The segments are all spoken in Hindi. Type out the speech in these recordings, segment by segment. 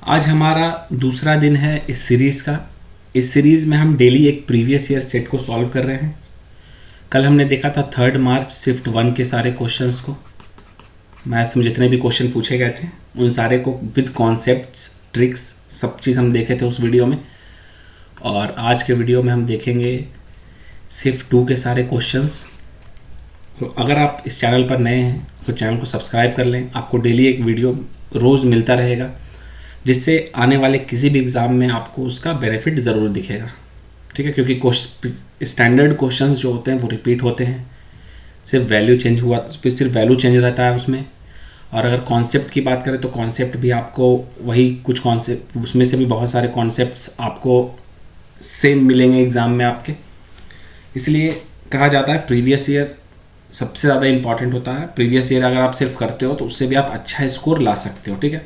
आज हमारा दूसरा दिन है इस सीरीज़ का। इस सीरीज़ में हम डेली एक प्रीवियस ईयर सेट को सॉल्व कर रहे हैं। कल हमने देखा था 3 मार्च शिफ्ट 1 के सारे क्वेश्चंस को। मैथ्स में जितने भी क्वेश्चन पूछे गए थे उन सारे को विद कॉन्सेप्ट्स, ट्रिक्स, सब चीज़ हम देखे थे उस वीडियो में। और आज के वीडियो में हम देखेंगे शिफ्ट 2 के सारे क्वेश्चंस। तो अगर आप इस चैनल पर नए हैं तो चैनल को सब्सक्राइब कर लें। आपको डेली एक वीडियो रोज़ मिलता रहेगा, जिससे आने वाले किसी भी एग्ज़ाम में आपको उसका बेनिफिट ज़रूर दिखेगा। ठीक है, क्योंकि स्टैंडर्ड क्वेश्चंस जो होते हैं वो रिपीट होते हैं, सिर्फ वैल्यू चेंज हुआ, फिर सिर्फ वैल्यू चेंज रहता है उसमें। और अगर कॉन्सेप्ट की बात करें तो कॉन्सेप्ट भी आपको वही कुछ कॉन्सेप्ट, उसमें से भी बहुत सारे कॉन्सेप्ट्स आपको सेम मिलेंगे एग्ज़ाम में आपके। इसलिए कहा जाता है प्रीवियस ईयर सबसे ज़्यादा इंपॉर्टेंट होता है। प्रीवियस ईयर अगर आप सिर्फ करते हो तो उससे भी आप अच्छा स्कोर ला सकते हो। ठीक है,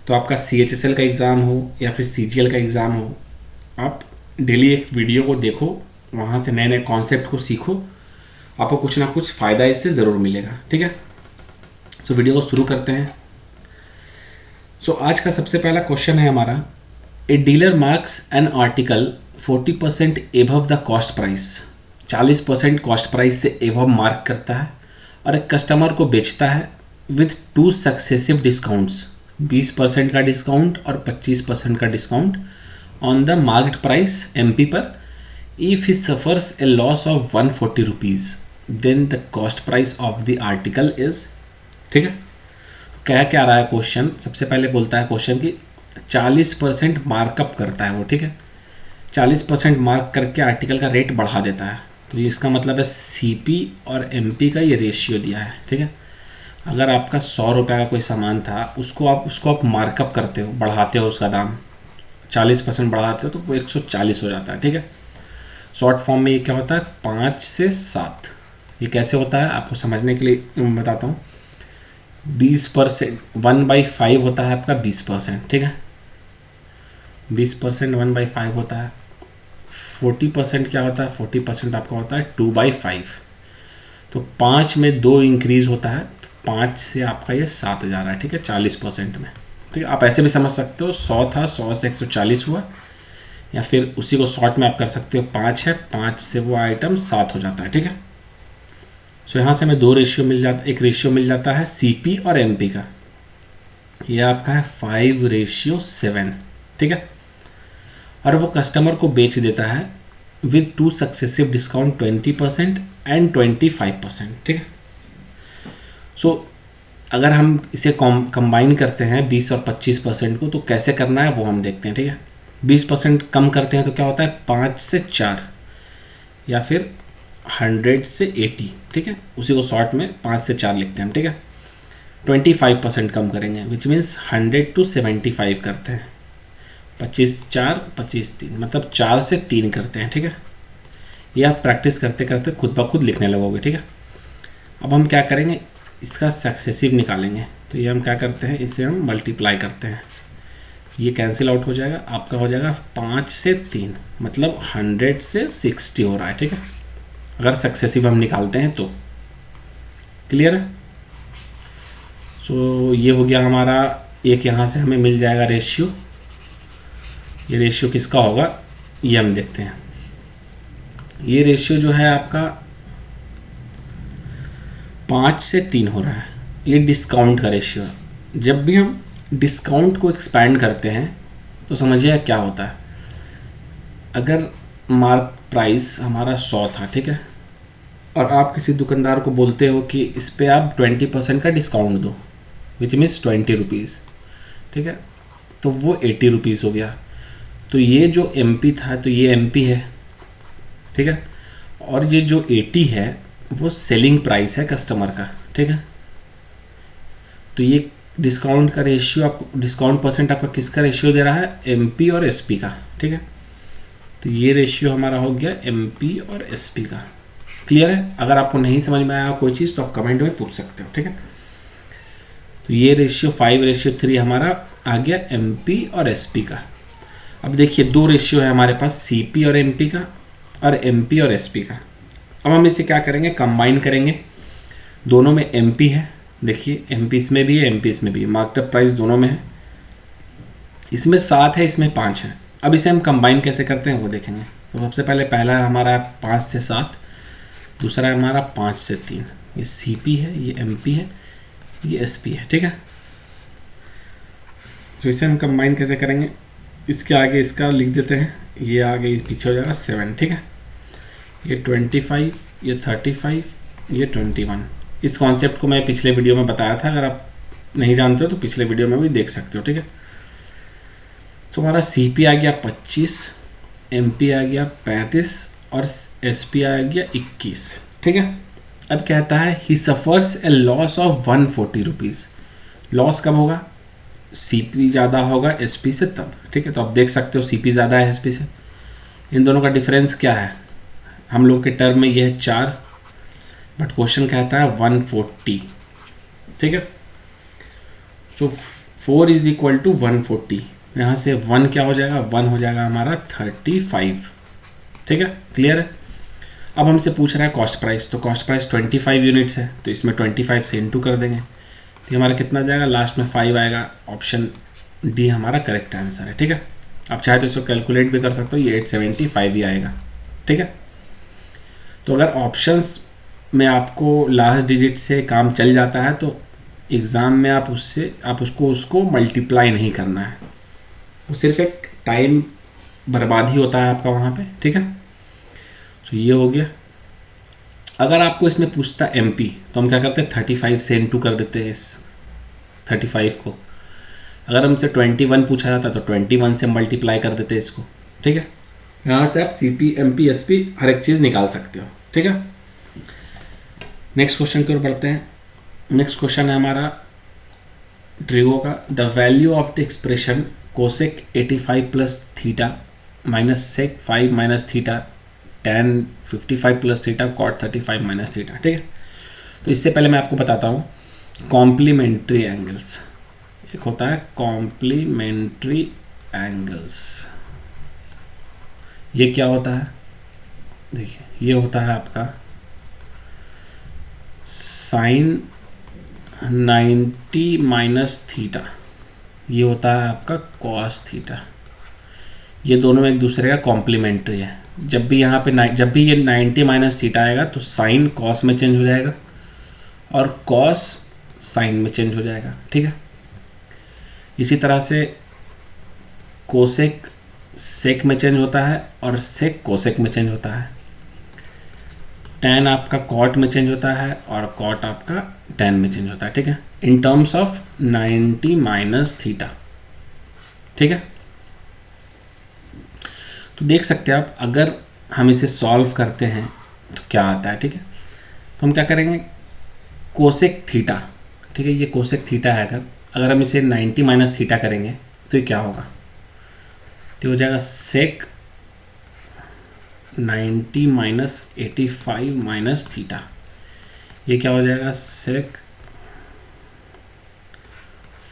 तो आपका CHSL का एग्ज़ाम हो या फिर CGL का एग्ज़ाम हो, आप डेली एक वीडियो को देखो, वहाँ से नए नए कॉन्सेप्ट को सीखो, आपको कुछ ना कुछ फ़ायदा इससे ज़रूर मिलेगा। ठीक है, सो वीडियो को शुरू करते हैं। सो आज का सबसे पहला क्वेश्चन है हमारा, a dealer marks an article 40% above the cost price. 40% cost price से एबव मार्क करता है और एक कस्टमर को बेचता है विथ 2 सक्सेसिव डिस्काउंट्स, 20% का डिस्काउंट और 25% का discount on the market price MP पर। If he suffers a loss of 140 rupees then the cost price of the article is. ठीक है, क्या रहा है क्वेश्चन। सबसे पहले बोलता है क्वेश्चन कि 40% मार्कअप करता है वो। ठीक है, 40% मार्क करके आर्टिकल का रेट बढ़ा देता है। तो ये इसका मतलब है CP और MP का ये रेशियो दिया है। ठीक है, अगर आपका 100 रुपये का कोई सामान था, उसको आप मार्कअप करते हो, बढ़ाते हो उसका दाम, 40% बढ़ाते हो तो वो 140 हो जाता है। ठीक है, शॉर्ट फॉर्म में ये क्या होता है, 5 से 7। ये कैसे होता है आपको समझने के लिए मैं बताता हूँ। 20% 1/5 होता है आपका 20%। ठीक है, 20% 1/5 होता है। 40% क्या होता है, 40% आपका होता है 2/5। तो 5 में 2 इंक्रीज़ होता है, 5 से आपका ये 7 जा रहा है। ठीक है, 40% में। ठीक है, आप ऐसे भी समझ सकते हो, 100 था, 100 से 140 हुआ, या फिर उसी को शॉर्ट में आप कर सकते हो, 5 है, 5 से वो आइटम 7 हो जाता है। ठीक है, सो यहाँ से हमें 2 रेशियो मिल जाता, एक रेशियो मिल जाता है CP और MP का। ये आपका है 5:7। ठीक है, और वो कस्टमर को बेच देता है विद 2 सक्सेसिव डिस्काउंट 20% एंड 25%। ठीक है, सो अगर हम इसे कंबाइन करते हैं 20 और 25% को, तो कैसे करना है वो हम देखते हैं। ठीक है, 20% कम करते हैं तो क्या होता है, 5 से 4 या फिर 100 से 80। ठीक है, उसी को शॉर्ट में 5 से 4 लिखते हैं हम। ठीक है, 25% कम करेंगे, विच मीन्स 100 to 75 करते हैं। 25 4 25 3, मतलब 4 से 3 करते हैं। ठीक है, ये आप प्रैक्टिस करते करते खुद ब खुद लिखने लगोगे। ठीक है, अब हम क्या करेंगे, इसका सक्सेसिव निकालेंगे। तो ये हम क्या करते हैं, इसे हम मल्टीप्लाई करते हैं, ये कैंसिल आउट हो जाएगा, आपका हो जाएगा 5 से 3, मतलब 100 से 60 हो रहा है। ठीक है, अगर सक्सेसिव हम निकालते हैं तो। क्लियर है, सो ये हो गया हमारा एक। यहाँ से हमें मिल जाएगा रेशियो। ये रेशियो किसका होगा ये हम देखते हैं। ये रेशियो जो है आपका 5 से 3 हो रहा है, ये डिस्काउंट का रेशियो है। जब भी हम डिस्काउंट को एक्सपैंड करते हैं तो समझिए क्या होता है। अगर मार्क प्राइस हमारा 100 था, ठीक है, और आप किसी दुकानदार को बोलते हो कि इस पर आप 20% का डिस्काउंट दो, विच मीन्स 20 रुपीज़। ठीक है, तो वो 80 रुपीज़ हो गया। तो ये जो MP था, तो ये MP है। ठीक है, और ये जो 80 है वो सेलिंग प्राइस है कस्टमर का। ठीक है, तो ये डिस्काउंट का रेशियो, आपको डिस्काउंट परसेंट आपका किसका रेशियो दे रहा है, MP और SP का। ठीक है, तो ये रेशियो हमारा हो गया MP और SP का। क्लियर है, अगर आपको नहीं समझ में आया कोई चीज़ तो आप कमेंट में पूछ सकते हो। ठीक है, तो ये रेशियो 5:3 हमारा आ गया MP और SP का। अब देखिए 2 रेशियो है हमारे पास, CP और MP का और MP और SP का। अब हम इसे क्या करेंगे, कंबाइन करेंगे। दोनों में MP है, देखिए MP इसमें भी है, MP इसमें भी है, मार्कअप प्राइस दोनों में है। इसमें 7 है, इसमें 5 है। अब इसे हम कंबाइन कैसे करते हैं वो देखेंगे। तो सबसे पहले पहला हमारा 5 से 7, दूसरा है हमारा 5 से 3। ये CP है, ये MP है, ये SP है, ठीक है। तो इसे हम कंबाइन कैसे करेंगे, इसके आगे इसका लिख देते हैं, ये आगे पीछे हो जाएगा 7, ठीक है। ये 25, ये 35, ये 21। इस कॉन्सेप्ट को मैं पिछले वीडियो में बताया था, अगर आप नहीं जानते हो तो पिछले वीडियो में भी देख सकते हो, ठीक है। तो हमारा CP आ गया 25, MP आ गया 35 और SP आ गया 21, ठीक है। अब कहता है he suffers a loss of 140 rupees. Loss कब होगा, CP ज़्यादा होगा SP से तब, ठीक है। तो आप देख सकते हो CP ज़्यादा है SP से। इन दोनों का डिफरेंस क्या है, हम लोग के टर्म में ये है 4, बट क्वेश्चन कहता है 140, ठीक है। सो 4 इज इक्वल टू 140। यहाँ से 1 क्या हो जाएगा, 1 हो जाएगा हमारा 35, ठीक है, क्लियर है। अब हमसे पूछ रहा है कॉस्ट प्राइस, तो कॉस्ट प्राइस 25 यूनिट्स है, तो इसमें 25 से इंटू कर देंगे, तो हमारा कितना जाएगा, लास्ट में 5 आएगा। ऑप्शन डी हमारा करेक्ट आंसर है, ठीक है। आप चाहे तो इसको कैलकुलेट भी कर सकते हो, ये 875 ही आएगा, ठीक है। तो अगर ऑप्शंस में आपको लास्ट डिजिट से काम चल जाता है तो एग्ज़ाम में आप उसको मल्टीप्लाई नहीं करना है, वो सिर्फ एक टाइम बर्बाद ही होता है आपका वहाँ पे, ठीक है। तो ये हो गया। अगर आपको इसमें पूछता MP तो हम क्या करते हैं, 35 से इंटू कर देते हैं इस 35 को। अगर हमसे 21 पूछा जाता तो 21 से मल्टीप्लाई कर देते हैं इसको, ठीक है। यहाँ से आप CP MP SP हर एक चीज़ निकाल सकते हो, ठीक है। नेक्स्ट क्वेश्चन की ओर बढ़ते हैं। नेक्स्ट क्वेश्चन है हमारा ट्रिगो का। The value of the expression cosec 85 plus theta minus sec 5 minus theta tan 55 plus theta cot 35 minus theta, ठीक है। तो इससे पहले मैं आपको बताता हूँ कॉम्प्लीमेंट्री एंगल्स। एक होता है कॉम्प्लीमेंट्री एंगल्स, ये क्या होता है, देखिए ये होता है आपका साइन 90 माइनस थीटा, ये होता है आपका कॉस थीटा। ये दोनों एक दूसरे का कॉम्प्लीमेंट्री है। जब भी यहाँ पे जब भी ये 90 माइनस थीटा आएगा तो साइन कॉस में चेंज हो जाएगा और कॉस साइन में चेंज हो जाएगा, ठीक है। इसी तरह से कोसेक सेक में चेंज होता है और सेक कोसेक में चेंज होता है। टैन आपका कॉट में चेंज होता है और कॉट आपका टैन में चेंज होता है, ठीक है, in terms of 90 minus theta, ठीक है। तो देख सकते हैं आप, अगर हम इसे सॉल्व करते हैं तो क्या आता है, ठीक है। तो हम क्या करेंगे, कोसेक थीटा, ठीक है, ये कोसेक थीटा है। अगर हम इसे 90 माइनस थीटा करेंगे तो ये क्या होगा, तो हो जाएगा सेक 90 माइनस 85 माइनस थीटा। ये क्या हो जाएगा, सेक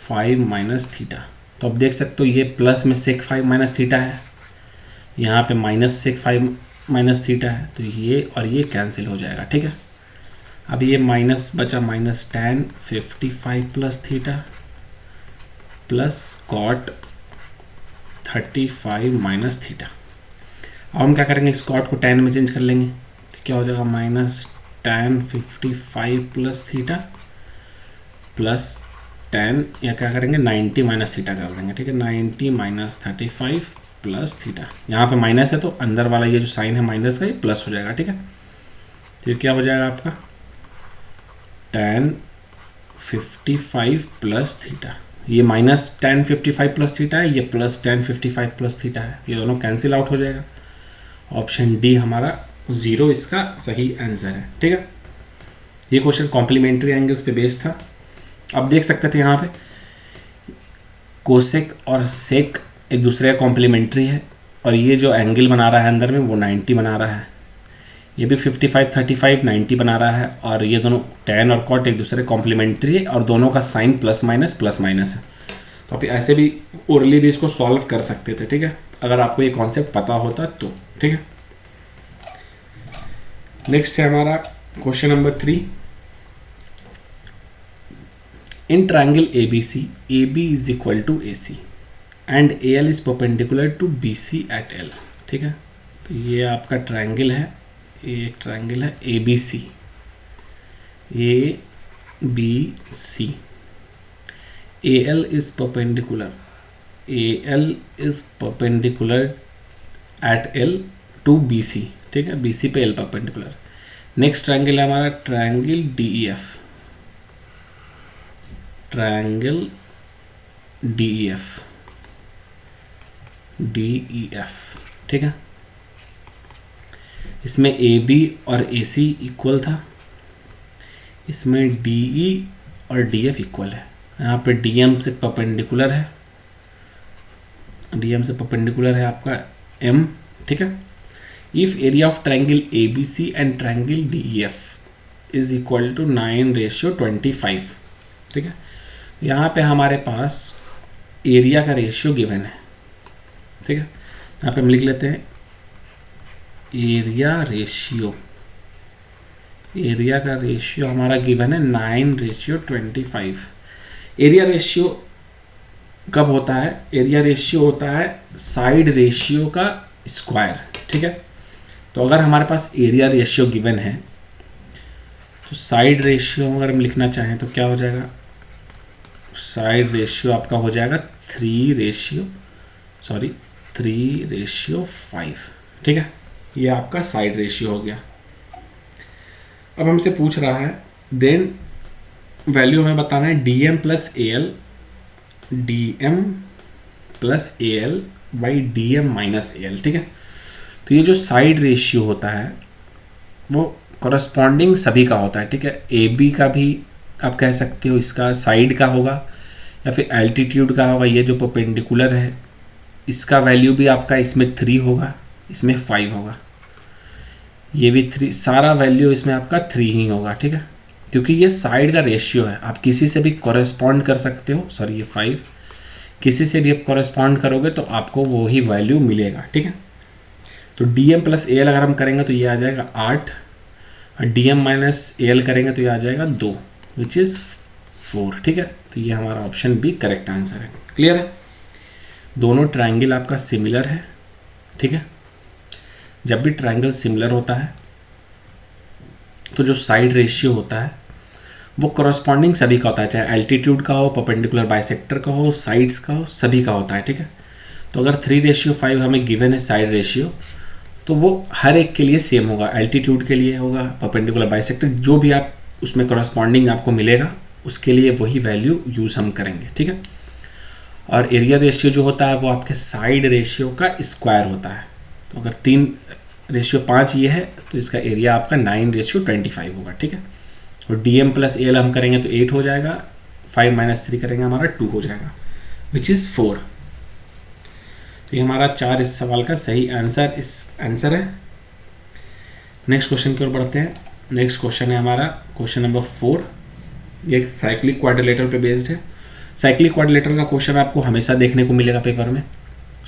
5 माइनस थीटा। तो अब देख सकते हो ये प्लस में सेक 5 माइनस थीटा है, यहाँ पे माइनस सेक 5 माइनस थीटा है, तो ये और ये कैंसिल हो जाएगा, ठीक है। अब ये माइनस बचा, minus tan 55 plus theta plus cot 35 minus theta. अब हम क्या करेंगे, इस कॉट को tan में चेंज कर लेंगे, तो क्या हो जाएगा, minus tan 55 plus theta plus tan, या क्या करेंगे 90 माइनस थीटा कर देंगे, ठीक है, 90 माइनस 35 प्लस थीटा। यहाँ पे माइनस है तो अंदर वाला ये जो साइन है माइनस का ये प्लस हो जाएगा, ठीक है। तो ये क्या हो जाएगा आपका tan 55 प्लस थीटा। ये माइनस tan 55 प्लस थीटा है, ये प्लस tan 55 प्लस थीटा है, ये दोनों कैंसिल आउट हो जाएगा। ऑप्शन डी हमारा 0 इसका सही आंसर है, ठीक है। ये क्वेश्चन कॉम्प्लीमेंट्री एंगल्स पे बेस्ड था। अब देख सकते थे यहाँ पे कोसेक और सेक एक दूसरे का कॉम्प्लीमेंट्री है और ये जो एंगल बना रहा है अंदर में वो 90 बना रहा है, ये भी 55 35 90 बना रहा है, और ये दोनों tan और cot एक दूसरे कॉम्प्लीमेंट्री है और दोनों का साइन प्लस माइनस है। तो आप ऐसे भी ओरली भी इसको सॉल्व कर सकते थे, ठीक है, अगर आपको ये कॉन्सेप्ट पता होता तो, ठीक है। नेक्स्ट है हमारा question number 3। In triangle ABC AB is equal to AC। And A L is perpendicular to B C at L. ठीक है, तो ये आपका ट्रायंगल है, ये एक ट्रायंगल है A B C, A B C. A L is perpendicular, A L is perpendicular at L to B C. ठीक है, बी सी पे एल परपेंडिकुलर। नेक्स्ट ट्रायंगल है हमारा triangle D E F, triangle D E F, D E F. ठीक है, इसमें ए बी और ए सी इक्वल था, इसमें डी ई और डी एफ इक्वल है। यहाँ पे डी एम से परपेंडिकुलर है, डी एम से परपेंडिकुलर है आपका एम। ठीक है, if area of triangle A B C and triangle D E F is equal to 9:25। ठीक है, यहाँ पे हमारे पास एरिया का रेशियो गिवन है। ठीक है, यहाँ पे हम लिख लेते हैं एरिया रेशियो, एरिया का रेशियो हमारा गिवन है 9:25। एरिया रेशियो कब होता है? एरिया रेशियो होता है साइड रेशियो का स्क्वायर। ठीक है, तो अगर हमारे पास एरिया रेशियो गिवन है तो साइड रेशियो अगर हम लिखना चाहें तो क्या हो जाएगा? साइड रेशियो आपका हो जाएगा 3:5। ठीक है, ये आपका साइड रेशियो हो गया। अब हमसे पूछ रहा है देन वैल्यू हमें बताना है D M plus A L, D M plus A L by D M minus A L. ठीक है, तो ये जो साइड रेशियो होता है वो कॉरस्पॉन्डिंग सभी का होता है। ठीक है, ए बी का भी आप कह सकते हो इसका साइड का होगा या फिर एल्टीट्यूड का होगा। ये जो परपेंडिकुलर है इसका वैल्यू भी आपका इसमें 3 होगा, इसमें 5 होगा, ये भी 3, सारा वैल्यू इसमें आपका 3 ही होगा। ठीक है, क्योंकि ये साइड का रेशियो है, आप किसी से भी कॉरेस्पॉन्ड कर सकते हो। सॉरी, ये 5, किसी से भी आप कॉरेस्पॉन्ड करोगे तो आपको वो ही वैल्यू मिलेगा। ठीक है, तो D M plus A L अगर हम करेंगे तो ये आ जाएगा 8, और D M minus A L करेंगे तो ये आ जाएगा 2, विच इज़ 4। ठीक है, तो ये हमारा ऑप्शन बी करेक्ट आंसर है। क्लियर है, दोनों ट्रायंगल आपका सिमिलर है। ठीक है, जब भी ट्रायंगल सिमिलर होता है तो जो साइड रेशियो होता है वो कॉरस्पॉन्डिंग सभी का होता है, चाहे एल्टीट्यूड का हो, परपेंडिकुलर बाइसेक्टर का हो, साइड्स का हो, सभी का होता है। ठीक है, तो अगर 3:5 हमें गिवन है साइड रेशियो तो वो हर एक के लिए सेम होगा, एल्टीट्यूड के लिए होगा, परपेंडिकुलर बाइसेक्टर, जो भी आप उसमें कॉरस्पॉन्डिंग आपको मिलेगा उसके लिए वही वैल्यू यूज़ हम करेंगे। ठीक है, और एरिया रेशियो जो होता है वो आपके साइड रेशियो का स्क्वायर होता है। तो अगर 3:5 ये है तो इसका एरिया आपका 9:25 होगा। ठीक है, और D M plus A L हम करेंगे तो 8 हो जाएगा, 5 माइनस 3 करेंगे हमारा 2 हो जाएगा, विच इज़ 4। तो ये हमारा 4 इस सवाल का सही आंसर है। नेक्स्ट क्वेश्चन की ओर बढ़ते हैं। नेक्स्ट क्वेश्चन है हमारा क्वेश्चन नंबर 4। ये साइक्लिक क्वाड्रिलेटरल पे बेस्ड है। साइक्लिक क्वाड्रिलेटरल का क्वेश्चन आपको हमेशा देखने को मिलेगा पेपर में।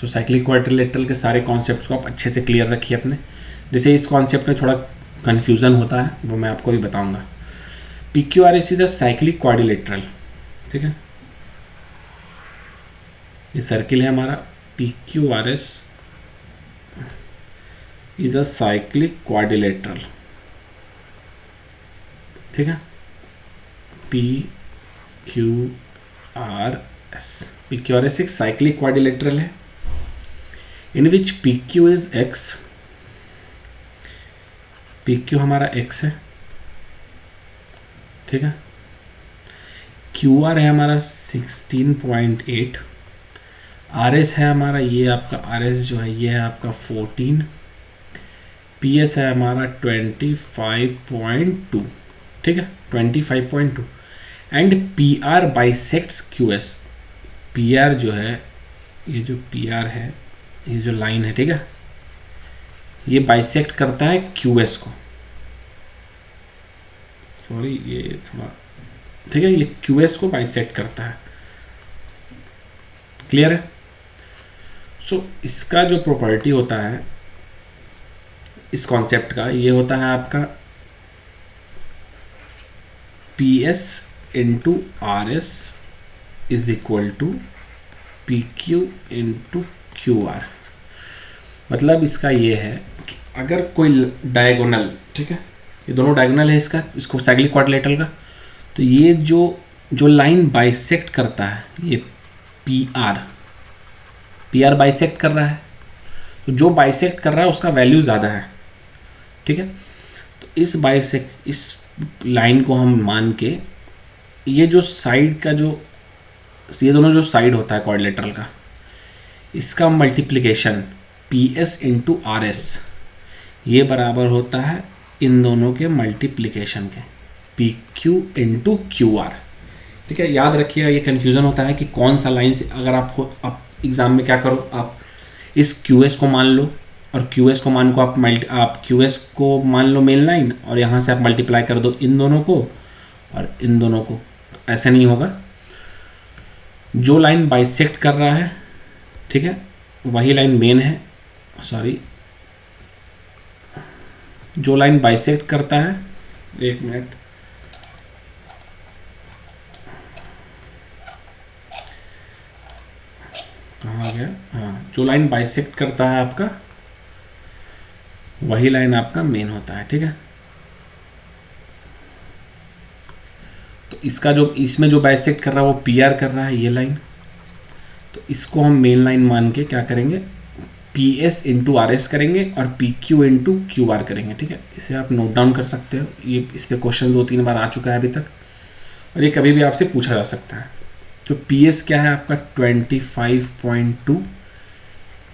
तो साइक्लिक क्वाड्रिलेटरल के सारे कॉन्सेप्ट्स को आप अच्छे से क्लियर रखिए अपने। जैसे इस कॉन्सेप्ट में थोड़ा कन्फ्यूज़न होता है वो मैं आपको भी बताऊंगा। P Q R S is a cyclic quadrilateral. ठीक है, ये सर्किल है हमारा। P Q R S is a cyclic quadrilateral. ठीक है, पी क्यू आर एस एक साइक्लिक क्वाड्रिलेटरल है in which P Q is X. P Q हमारा एक्स है। ठीक है, क्यू आर है हमारा 16.8, आर एस है हमारा, ये आपका आर एस जो है ये है आपका 14, पी एस है हमारा 25.2। ठीक है, 25.2 and P R bisects Q S. P R जो है, ये जो पी आर है, ये जो लाइन है, ठीक है, ये बाइसेक्ट करता है क्यू एस को। सॉरी, ये थोड़ा, ठीक है, ये क्यू एस को बाइसेक्ट करता है। क्लियर है। सो इसका जो प्रॉपर्टी होता है इस कॉन्सेप्ट का, ये होता है आपका P S into R S is equal to P Q into Q R. मतलब इसका ये है कि अगर कोई डायगोनल, ठीक है, ये दोनों डायगोनल है इसको साइक्लिक क्वाड्रिलेटरल का, तो ये जो लाइन बाइसेक्ट करता है ये पी आर बाइसेक्ट कर रहा है, तो जो बाइसेक्ट कर रहा है उसका वैल्यू ज़्यादा है, ठीक है। तो इस लाइन को हम मान के ये जो साइड का ये दोनों जो साइड होता है क्वाड्रिलेटरल का, इसका multiplication P S into R S ये बराबर होता है इन दोनों के मल्टीप्लिकेशन के, P Q into Q are, ठीक है। याद रखिएगा, ये कन्फ्यूज़न होता है कि कौन सा लाइन से, अगर आप एग्ज़ाम में क्या करो, आप इस क्यू एस को मान लो और क्यू एस को मान को आप क्यू एस को मान लो मेन लाइन, और यहाँ से आप मल्टीप्लाई कर दो इन दोनों को और इन दोनों को। ऐसे नहीं होगा, जो लाइन बाइसेक्ट कर रहा है, ठीक है, वही लाइन मेन है, सॉरी, जो लाइन बाइसेक्ट करता है, एक मिनट, कहाँ गया, हाँ, जो लाइन बाइसेक्ट करता है आपका वही लाइन आपका मेन होता है, ठीक है। तो इसका इसमें जो बाइसेक्ट कर रहा है वो पी आर कर रहा है, ये लाइन, तो इसको हम मेन लाइन मान के क्या करेंगे, P S into R S करेंगे और P Q into Q are करेंगे, ठीक है। इसे आप नोट डाउन कर सकते हो, ये इस पर क्वेश्चन 2-3 बार आ चुका है अभी तक, और ये कभी भी आपसे पूछा जा सकता है। तो पी एस क्या है आपका 25.2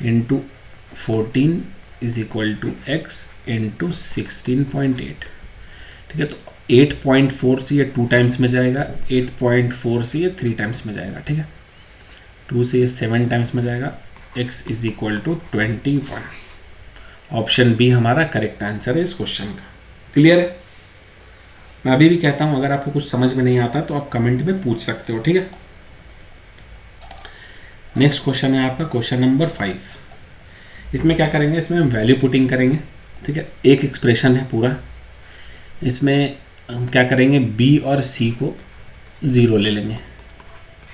into 14 is equal to X into 16.8, ठीक है। तो 8.4 से ये 2 टाइम्स में जाएगा, 8.4 से ये 3 टाइम्स में जाएगा, ठीक है, 2 से ये 7 टाइम्स में जाएगा, x is equal to 21। Option B हमारा करेक्ट आंसर है इस क्वेश्चन का। क्लियर है? मैं अभी भी कहता हूँ, अगर आपको कुछ समझ में नहीं आता तो आप कमेंट में पूछ सकते हो, ठीक है। नेक्स्ट क्वेश्चन है आपका क्वेश्चन नंबर 5। इसमें क्या करेंगे, इसमें हम वैल्यू पुटिंग करेंगे, ठीक है। एक एक्सप्रेशन है पूरा, इसमें हम क्या करेंगे, b और c को 0 ले लेंगे,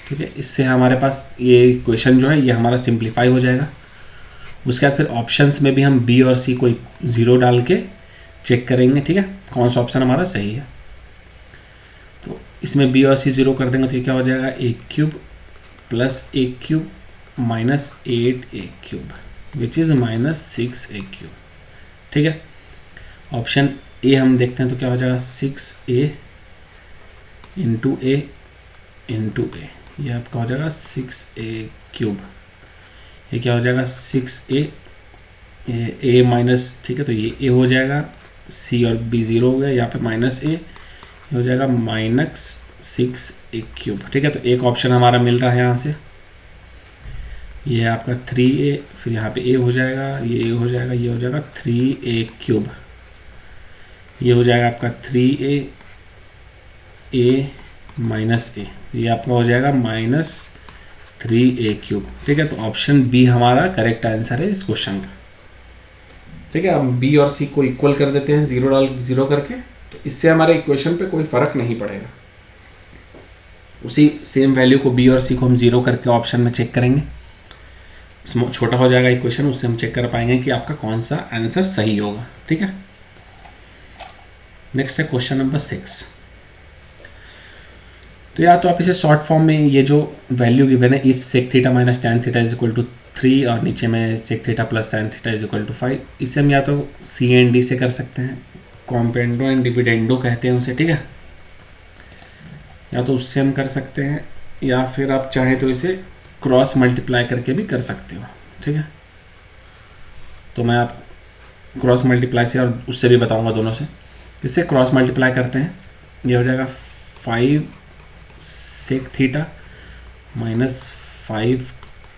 ठीक है। इससे हमारे पास ये क्वेश्चन जो है ये हमारा सिंप्लीफाई हो जाएगा। उसके बाद फिर ऑप्शंस में भी हम b और c को 0 डाल के चेक करेंगे, ठीक है, कौन सा ऑप्शन हमारा सही है। तो इसमें b और c 0 कर देंगे तो ये क्या हो जाएगा, a cube plus a cube minus 8a cube which is minus 6a cube, ठीक है। ऑप्शन ए हम देखते हैं तो क्या हो जाएगा, 6a इंटू ए इंटू ए, ये आपका हो जाएगा 6a क्यूब, ये क्या हो जाएगा 6a ए माइनस, ठीक है, तो ये a हो जाएगा, c और b 0 हो गया, यहाँ पे माइनस a, ये हो जाएगा माइनस 6a क्यूब, ठीक है। तो एक ऑप्शन हमारा मिल रहा है यहाँ से, ये है आपका 3a, फिर यहाँ पे a हो जाएगा, ये a हो जाएगा, ये हो जाएगा 3a क्यूब, ये हो जाएगा आपका 3a माइनस a, ये आपका हो जाएगा माइनस 3a क्यूब, ठीक है। तो ऑप्शन बी हमारा करेक्ट आंसर है इस क्वेश्चन का, ठीक है। हम b और c को इक्वल कर देते हैं 0 करके, तो इससे हमारे इक्वेशन पे कोई फ़र्क नहीं पड़ेगा। उसी सेम वैल्यू को b और c को हम 0 करके ऑप्शन में चेक करेंगे, छोटा हो जाएगा इक्वेशन, उससे हम चेक कर पाएंगे कि आपका कौन सा आंसर सही होगा, ठीक है। नेक्स्ट है क्वेश्चन नंबर 6। तो या तो आप इसे शॉर्ट फॉर्म में, ये जो वैल्यू गिवन है if sec theta minus tan theta is equal to 3 और नीचे में sec theta plus tan theta is equal to 5, इसे हम या तो सी एंड डी से कर सकते हैं, कॉम्पेंडो एंड डिविडेंडो कहते हैं उसे, ठीक है, या तो उससे हम कर सकते हैं, या फिर आप चाहें तो इसे क्रॉस मल्टीप्लाई करके भी कर सकते हो, ठीक है। तो मैं आप क्रॉस मल्टीप्लाई से और उससे भी बताऊंगा दोनों से। इसे क्रॉस मल्टीप्लाई करते हैं, ये हो जाएगा 5 sec theta minus 5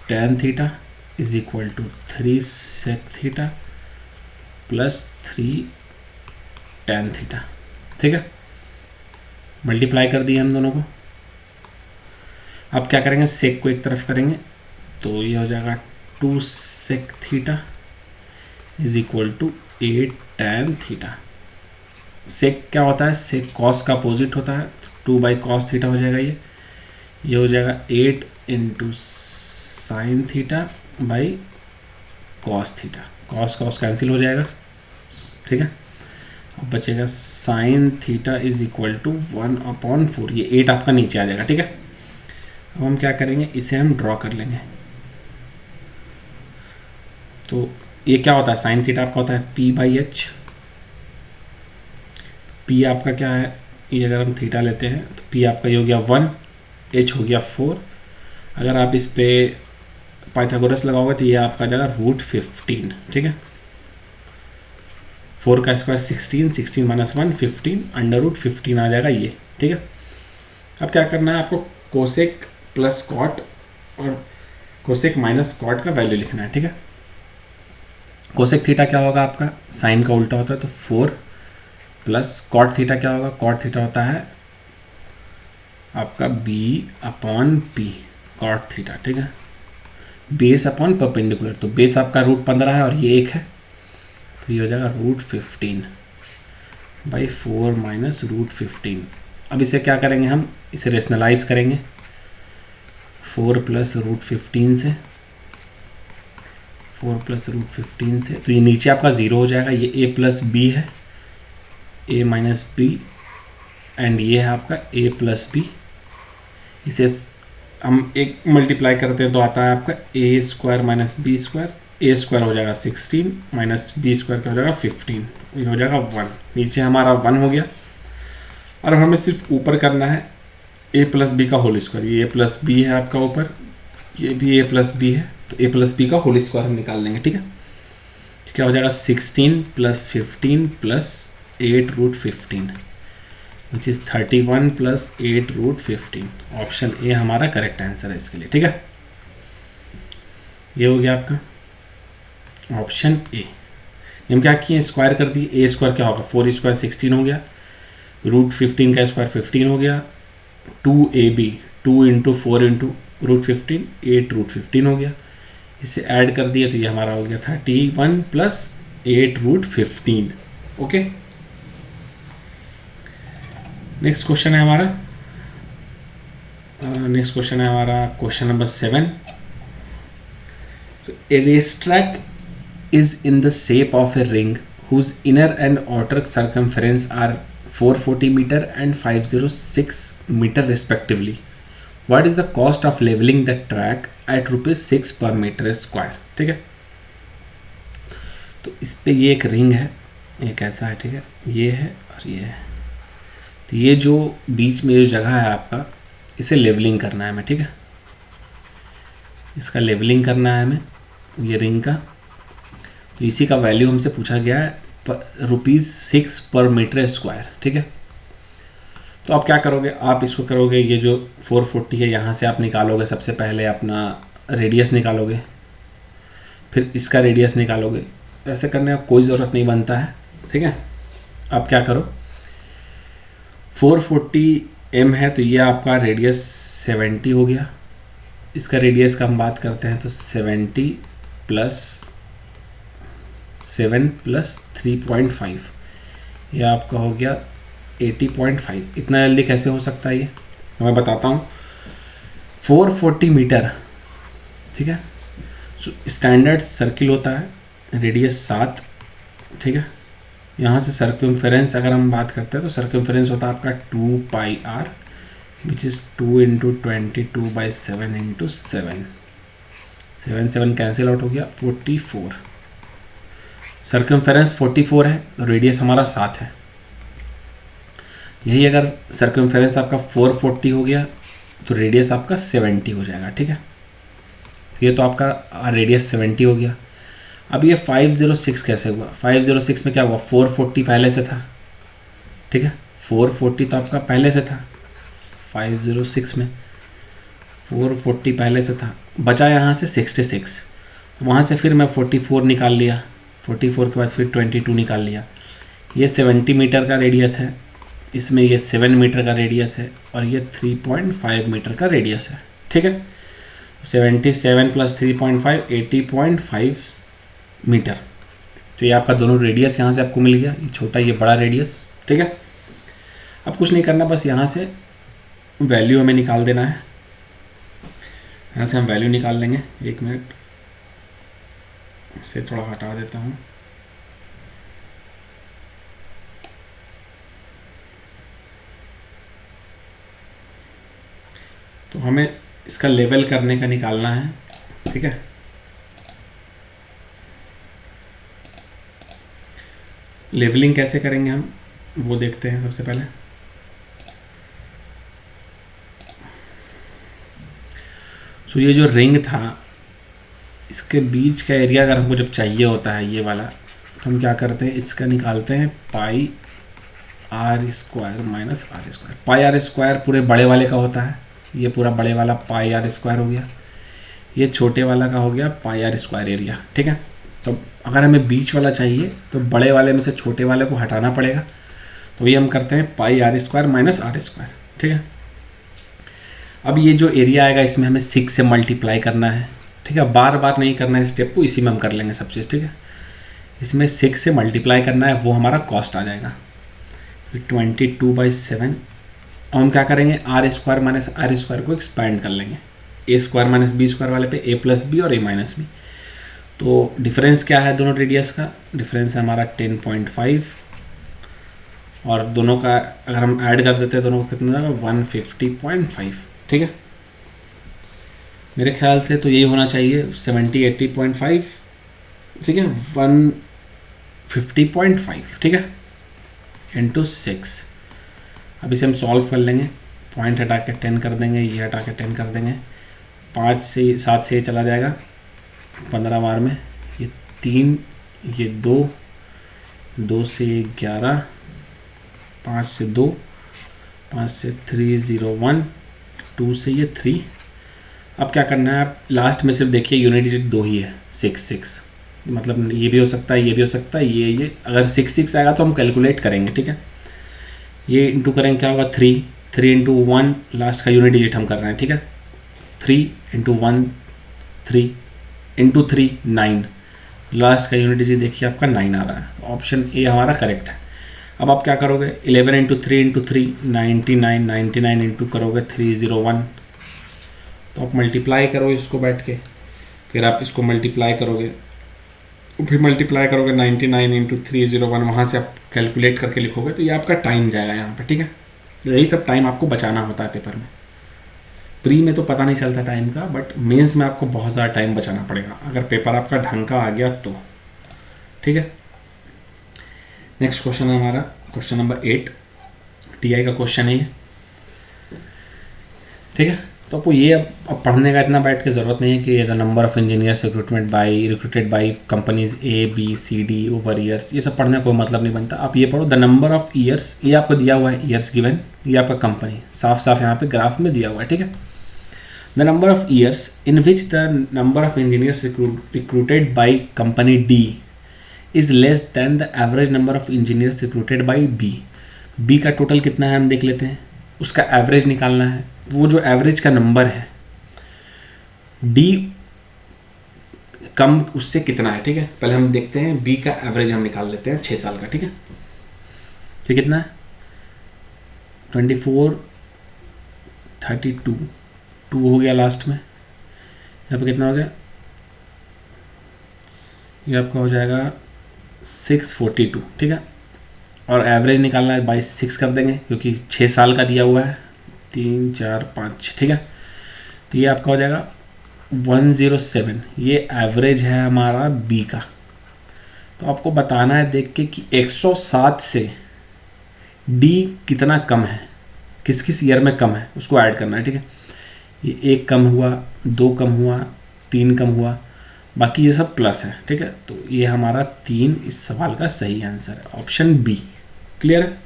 tan theta is equal to 3 sec theta plus 3 tan theta, ठीक है। मल्टीप्लाई कर दिए हम दोनों को। अब क्या करेंगे, सेक को एक तरफ करेंगे तो ये हो जाएगा 2 sec theta is equal to 8 tan theta. Sec क्या होता है, सेक कॉस का अपोजिट होता है, 2 बाई कॉस थीटा हो जाएगा, ये हो जाएगा 8 into sine theta by cos theta, cos cos cancel हो जाएगा, ठीक है। अब बचेगा sine theta is equal to 1/4, ये 8 आपका नीचे आ जाएगा, ठीक है। अब हम क्या करेंगे, इसे हम ड्रॉ कर लेंगे। तो ये क्या होता है, साइन थीटा आपका होता है p/h। p आपका क्या है, ये अगर हम थीटा लेते हैं तो p आपका ये हो गया 1, h हो गया 4। अगर आप इस पे पाइथागोरस लगाओगे तो ये आपका जाएगा √15, ठीक है। 4 का स्क्वायर 16, 16 माइनस 1 15, √15 आ जाएगा ये, ठीक है। अब क्या करना है आपको, कोसेक प्लस कॉट और कोसेक माइनस कॉट का वैल्यू लिखना है, ठीक है। कोसेक थीटा क्या होगा आपका, साइन का उल्टा होता है, तो 4 प्लस कॉट थीटा क्या होगा, कॉट थीटा होता है आपका b/p कॉट थीटा, ठीक है। बेस अपॉन परपेंडिकुलर, तो बेस आपका √15 है और ये 1 है, तो ये हो जाएगा √15/4 माइनस √15। अब इसे क्या करेंगे, हम इसे रेशनलाइज करेंगे 4 प्लस √15 से, 4 प्लस √15 से, तो ये नीचे आपका 0 हो जाएगा। ये a प्लस बी है, a माइनस बी, एंड ये है आपका a प्लस बी। इसे हम एक मल्टीप्लाई करते हैं तो आता है आपका a² minus b square, a² हो जाएगा 16 माइनस बी स्क्वायर क्या हो जाएगा 15, ये हो जाएगा 1। नीचे हमारा 1 हो गया। और हमें सिर्फ ऊपर करना है a प्लस बी का होल स्क्वायर, ये a प्लस बी है आपका ऊपर, ये भी a प्लस बी है, तो a प्लस बी का होल स्क्वायर हम निकाल लेंगे, ठीक है। क्या हो जाएगा 16 plus 15 plus 8√15 which is 31 plus 8√15। Option A हमारा करेक्ट आंसर है इसके लिए, ठीक है। ये हो गया आपका ऑप्शन ए। हम क्या किए, स्क्वायर कर दिए, a² क्या होगा 4² 16 हो गया, √15 का स्क्वायर 15 हो गया, 2ab 2 × 4 × √15 8√15 हो गया। इसे ऐड कर दिया तो ये हमारा हो गया 31 प्लस 8√15, ओके। नेक्स्ट क्वेश्चन है हमारा, question number 7। A racetrack is in the shape of a ring whose inner and outer circumference are 440 meter and 506 meter respectively. What is the cost of leveling the track at ₹6 per meter square? ठीक है, तो इस पे ये एक रिंग है, ये कैसा है, ठीक है, ये है और ये है। तो ये जो बीच में जो जगह है आपका, इसे लेवलिंग करना है हमें, ठीक है। इसका लेवलिंग करना है हमें, ये रिंग का। तो इसी का वैल्यू हमसे पूछा गया है ₹6 पर मीटर स्क्वायर, ठीक है। तो आप क्या करोगे, आप इसको करोगे, ये जो 440 है यहाँ से आप निकालोगे, सबसे पहले अपना रेडियस निकालोगे, फिर इसका रेडियस निकालोगे। ऐसे करने का कोई ज़रूरत नहीं बनता है, ठीक है। आप क्या करो, 440 m है तो ये आपका रेडियस 70 हो गया। इसका रेडियस का हम बात करते हैं तो 70 प्लस 7 प्लस 3.5, ये आपका हो गया 80.5। इतना जल्दी कैसे हो सकता है ये, मैं बताता हूँ। 440 मीटर, ठीक है, स्टैंडर्ड सर्किल होता है, रेडियस 7, ठीक है। यहाँ से सर्कमफेरेंस अगर हम बात करते हैं तो सर्कमफेरेंस होता है आपका 2πr which is 2 × 22/7 × 7, 7 7 cancel out हो गया 44। सर्कमफेरेंस 44 है, रेडियस हमारा 7 है। यही अगर सर्कमफेरेंस आपका 440 हो गया तो रेडियस आपका 70 हो जाएगा, ठीक है। तो ये तो आपका रेडियस 70 हो गया। अब ये 506 कैसे हुआ, 506 में क्या हुआ, 440 पहले से था, ठीक है, 440 तो आपका पहले से था, 506 में 440 पहले से था, बचा यहाँ से 66, तो वहाँ से फिर मैं 44 निकाल लिया, 44 के बाद फिर 22 निकाल लिया। ये 70 मीटर का रेडियस है, इसमें ये 7 मीटर का रेडियस है और ये 3.5 मीटर का रेडियस है, ठीक है। 77 प्लस 3.5 80.5 मीटर। तो ये आपका दोनों रेडियस यहाँ से आपको मिल गया, ये छोटा ये बड़ा रेडियस, ठीक है। अब कुछ नहीं करना, बस यहाँ से वैल्यू हमें निकाल देना है। यहाँ से हम वैल्यू निकाल लेंगे। 1 मिनट, इसे थोड़ा हटा देता हूँ। तो हमें इसका लेवल करने का निकालना है, ठीक है। लेवलिंग कैसे करेंगे हम वो देखते हैं सबसे पहले। सो ये जो रिंग था इसके बीच का एरिया अगर हमको जब चाहिए होता है ये वाला, तो हम क्या करते हैं, इसका निकालते हैं pi r square minus r square. Pi r square पूरे बड़े वाले का होता है, ये पूरा बड़े वाला पाई आर स्क्वायर हो गया, ये छोटे वाला का हो गया पाई आर स्क्वायर एरिया, ठीक है। तो अगर हमें बीच वाला चाहिए तो बड़े वाले में से छोटे वाले को हटाना पड़ेगा, तो ये हम करते हैं pi r square minus r square, ठीक है। अब ये जो एरिया आएगा इसमें हमें 6 से मल्टीप्लाई करना है, ठीक है। बार बार नहीं करना है स्टेप को, इसी में हम कर लेंगे सब चीज़, ठीक है। इसमें 6 से मल्टीप्लाई करना है, वो हमारा कॉस्ट आ जाएगा 22/7। और हम क्या करेंगे, r square minus r square को एक्सपैंड कर लेंगे, a square minus b square वाले पे ए प्लस बी और ए माइनस बी। तो डिफरेंस क्या है दोनों रेडियस का, डिफरेंस है हमारा 10.5, और दोनों का अगर हम ऐड कर देते हैं दोनों का कितना होगा 150.5, ठीक है। मेरे ख्याल से तो यही होना चाहिए 70-80.5, ठीक है, 150.5, ठीक है, इंटू 6। अब इसे हम सॉल्व कर लेंगे, पॉइंट हटा के 10 कर देंगे, ये हटा के 10 कर देंगे, 5 से 7 से ये चला जाएगा 15 बार में, ये 3, ये 2, 2 से 11, 5 से 2, 5 से 3 0 1, 2 से ये 3। अब क्या करना है, आप लास्ट में सिर्फ देखिए यूनिट डिजिट 2 ही है, 6, मतलब ये भी हो सकता है, ये भी हो सकता है, ये अगर 6 आएगा तो हम कैलकुलेट करेंगे, ठीक है। ये इंटू करेंगे क्या होगा 3 इंटू 1, लास्ट का यूनिट डिजिट हम कर रहे हैं, ठीक है। 3 इंटू 1 3 इंटू 3 9, लास्ट का यूनिट डिजिट देखिए आपका 9 आ रहा है, ऑप्शन ए हमारा करेक्ट है। अब आप क्या करोगे, 11 इंटू 3 इंटू 3 99 इंटू करोगे 301, तो आप मल्टीप्लाई करो इसको बैठ के, फिर आप इसको मल्टीप्लाई करोगे, फिर मल्टीप्लाई करोगे 99 इंटू 301, वहाँ से आप कैलकुलेट करके लिखोगे, तो ये आपका टाइम जाएगा यहाँ पे, ठीक है। यही सब टाइम आपको बचाना होता है पेपर में। प्री में तो पता नहीं चलता टाइम का, बट मेंस में आपको बहुत ज़्यादा टाइम बचाना पड़ेगा अगर पेपर आपका ढंग का आ गया तो, ठीक है। नेक्स्ट क्वेश्चन है हमारा क्वेश्चन नंबर 8, टीआई का क्वेश्चन है ये, ठीक है। तो आपको ये अब पढ़ने का इतना बैठ के ज़रूरत नहीं है कि the number of engineers recruited by companies A B C D over years, ये सब पढ़ने का कोई मतलब नहीं बनता। आप ये पढ़ो द नंबर ऑफ ईयर्स, ये आपको दिया हुआ है ईयर्स गिवन, ये आपका कंपनी साफ साफ यहाँ पे ग्राफ में दिया हुआ है, ठीक है। The number of years in which the number of engineers recruited by company D is less than the average number of engineers recruited by B. B का टोटल कितना है हम देख लेते हैं, उसका एवरेज निकालना है। वो जो एवरेज का नंबर है डी कम उससे कितना है, ठीक है। पहले हम देखते हैं बी का एवरेज हम निकाल लेते हैं 6 साल का, ठीक है। ये कितना है 24 32 2 हो गया लास्ट में, यहाँ पे कितना हो गया, ये आपका हो जाएगा 642, ठीक है। और एवरेज निकालना है बाई 6 कर देंगे क्योंकि 6 साल का दिया हुआ है, 3 4 5, ठीक है। तो ये आपका हो जाएगा 107, ये एवरेज है हमारा बी का। तो आपको बताना है देख के कि 107 से डी कितना कम है, किस किस ईयर में कम है उसको ऐड करना है, ठीक है। ये 1 कम हुआ, 2 कम हुआ, 3 कम हुआ, बाकी ये सब प्लस है, ठीक है। तो ये हमारा 3 इस सवाल का सही आंसर है, ऑप्शन बी। क्लियर है,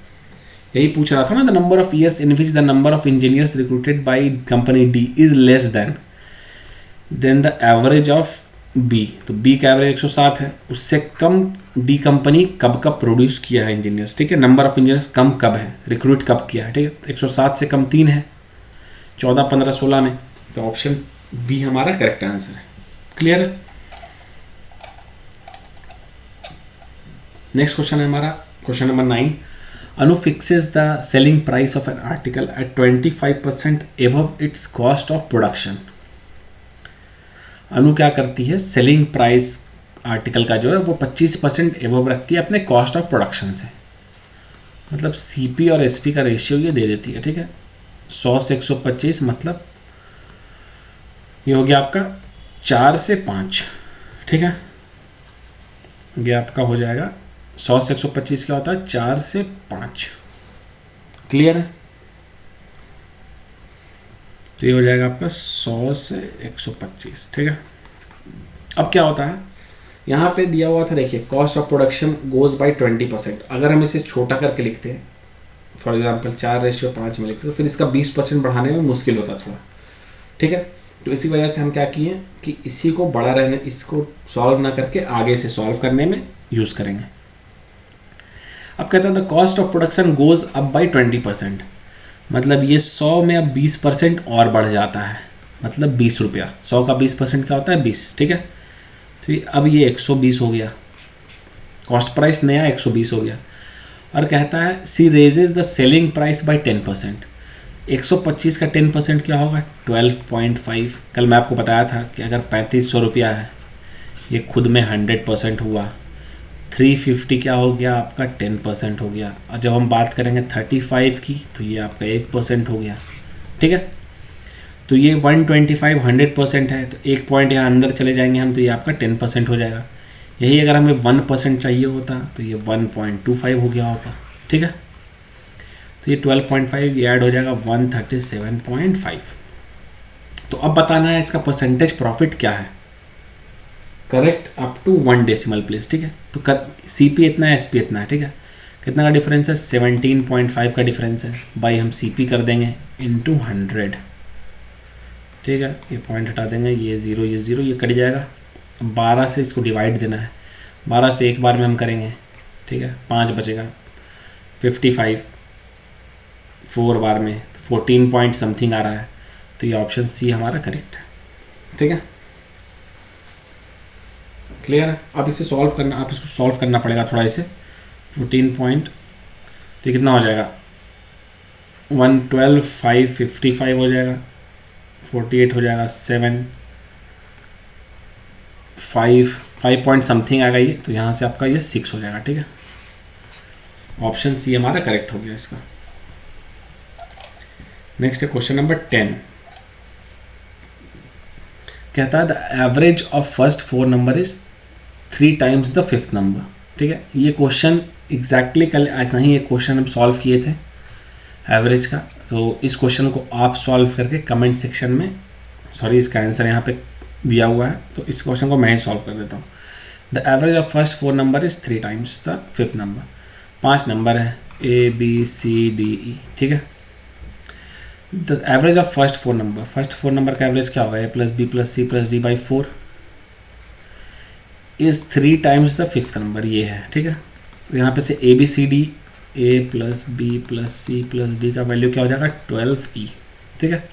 यही पूछ रहा था ना, the number of years in which the number of engineers recruited by company D is less than the average of B. तो बी का एवरेज 107 है, उससे कम डी कंपनी कब कब प्रोड्यूस किया है इंजीनियर्स, ठीक है। नंबर ऑफ इंजीनियर्स कम कब है, रिक्रूट कब किया है, ठीक है। 107 से कम 3 है, 14 15 16 में, तो ऑप्शन बी हमारा करेक्ट आंसर है। क्लियर है। नेक्स्ट क्वेश्चन है हमारा question number 9, Anu fixes the selling price of an article at 25% above its cost of production. Anu क्या करती है, सेलिंग प्राइस आर्टिकल का जो है वो 25% एवब रखती है अपने कॉस्ट ऑफ प्रोडक्शन से। मतलब सीपी और एसपी का रेशियो ये दे देती है, ठीक है। 100 से 125 मतलब ये हो गया आपका 4 से 5, ठीक है। ये आपका हो जाएगा 100 से 125 क्या होता है, 4 से 5। क्लियर है? तो ये हो जाएगा आपका 100 से 125, ठीक है। अब क्या होता है, यहाँ पे दिया हुआ था, देखिए cost of production goes by 20%। अगर हम इसे छोटा करके लिखते हैं, फॉर एग्जांपल 4:5 में लिखते हैं, तो फिर इसका 20% बढ़ाने में मुश्किल होता थोड़ा, ठीक है। तो इसी वजह से हम क्या किए कि इसी को बड़ा रहने, इसको सॉल्व ना करके आगे से सॉल्व करने में यूज़ करेंगे। अब कहता है the cost of production goes up by 20%, मतलब ये 100 में अब 20% और बढ़ जाता है, मतलब 20 रुपया। 100 का 20% क्या होता है, 20, ठीक है। तो अब ये 120 हो गया, कॉस्ट प्राइस नया 120 हो गया। और कहता है C raises the selling price by 10%। 125 का 10% क्या होगा, 12.5। कल मैं आपको बताया था कि अगर 3500 रुपया है, ये खुद में 100% हुआ। 350 क्या हो गया आपका, 10% हो गया। और जब हम बात करेंगे 35 की, तो ये आपका 1% हो गया, ठीक है। तो ये 125 100% है, तो 1 पॉइंट यहाँ अंदर चले जाएंगे हम, तो ये आपका 10% हो जाएगा। यही अगर हमें 1% चाहिए होता तो ये 1.25 हो गया होता, ठीक है। तो ये 12.5 ये ऐड हो जाएगा 137.5। तो अब बताना है इसका परसेंटेज प्रॉफिट क्या है, correct up to 1 decimal place, ठीक है। तो सीपी इतना है, एसपी इतना है, ठीक है। कितना का डिफरेंस है, 17.5 का डिफरेंस है। बाई हम सीपी कर देंगे इंटू 100, ठीक है। ये पॉइंट हटा देंगे, ये 0 ये 0 ये कट जाएगा। 12 से इसको डिवाइड देना है, 12 से एक बार में हम करेंगे, ठीक है। 5 बचेगा, 55 4 बार में 14 पॉइंट समथिंग आ रहा है। तो ये ऑप्शन सी हमारा करेक्ट है, ठीक है। क्लियर है? अब इसे सॉल्व करना, आप इसको सॉल्व करना पड़ेगा थोड़ा इसे। 14 पॉइंट तो कितना हो जाएगा, 112 555 हो जाएगा, 48 हो जाएगा, 7 5 पॉइंट समथिंग आ गई। तो यहाँ से आपका ये 6 हो जाएगा, ठीक है। ऑप्शन सी हमारा करेक्ट हो गया इसका। नेक्स्ट है क्वेश्चन नंबर 10। कहता है the average of first 4 number is 3 times the 5th number, ठीक है। ये क्वेश्चन एग्जैक्टली कल ऐसा ही एक क्वेश्चन हम सॉल्व किए थे एवरेज का। तो इस क्वेश्चन को आप सॉल्व करके कमेंट सेक्शन में, सॉरी इसका आंसर यहाँ पे दिया हुआ है, तो इस क्वेश्चन को मैं ही सॉल्व कर देता हूँ। The average of first 4 number is 3 times the 5th number. 5 number है A B C D E, ठीक है। The average of first 4 number, first 4 number का एवरेज क्या होगा, A + B + C + D / 4 is 3 times the 5th number, ये है, ठीक है। तो यहाँ पे से A B C D, A + B + C + D का वैल्यू क्या हो जाएगा, 12E, ठीक है।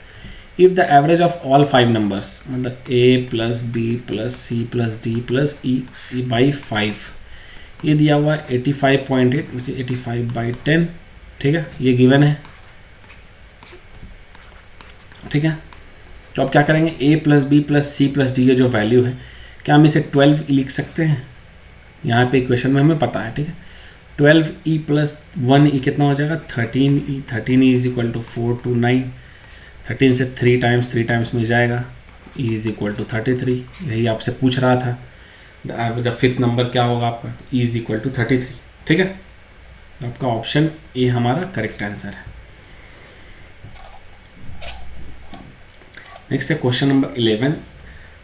If the average of all 5 numbers, मतलब A + B + C + D + E / 5, ये दिया हुआ 85.8, 85/10, ठीक है। ये गिवन है, ठीक है। तो अब क्या करेंगे, A + B + C + D ये जो वैल्यू है, क्या हम इसे 12 लिख सकते हैं, यहाँ पे इक्वेशन में हमें पता है, ठीक है। 12E + 1E कितना हो जाएगा, 13E। 13E = 4 to 9, 13 से 3 टाइम्स मिल जाएगा, E = 33। यही आपसे पूछ रहा था द 5th नंबर क्या होगा आपका, E = 33, ठीक है। आपका ऑप्शन ए हमारा करेक्ट आंसर है। नेक्स्ट है question number 11।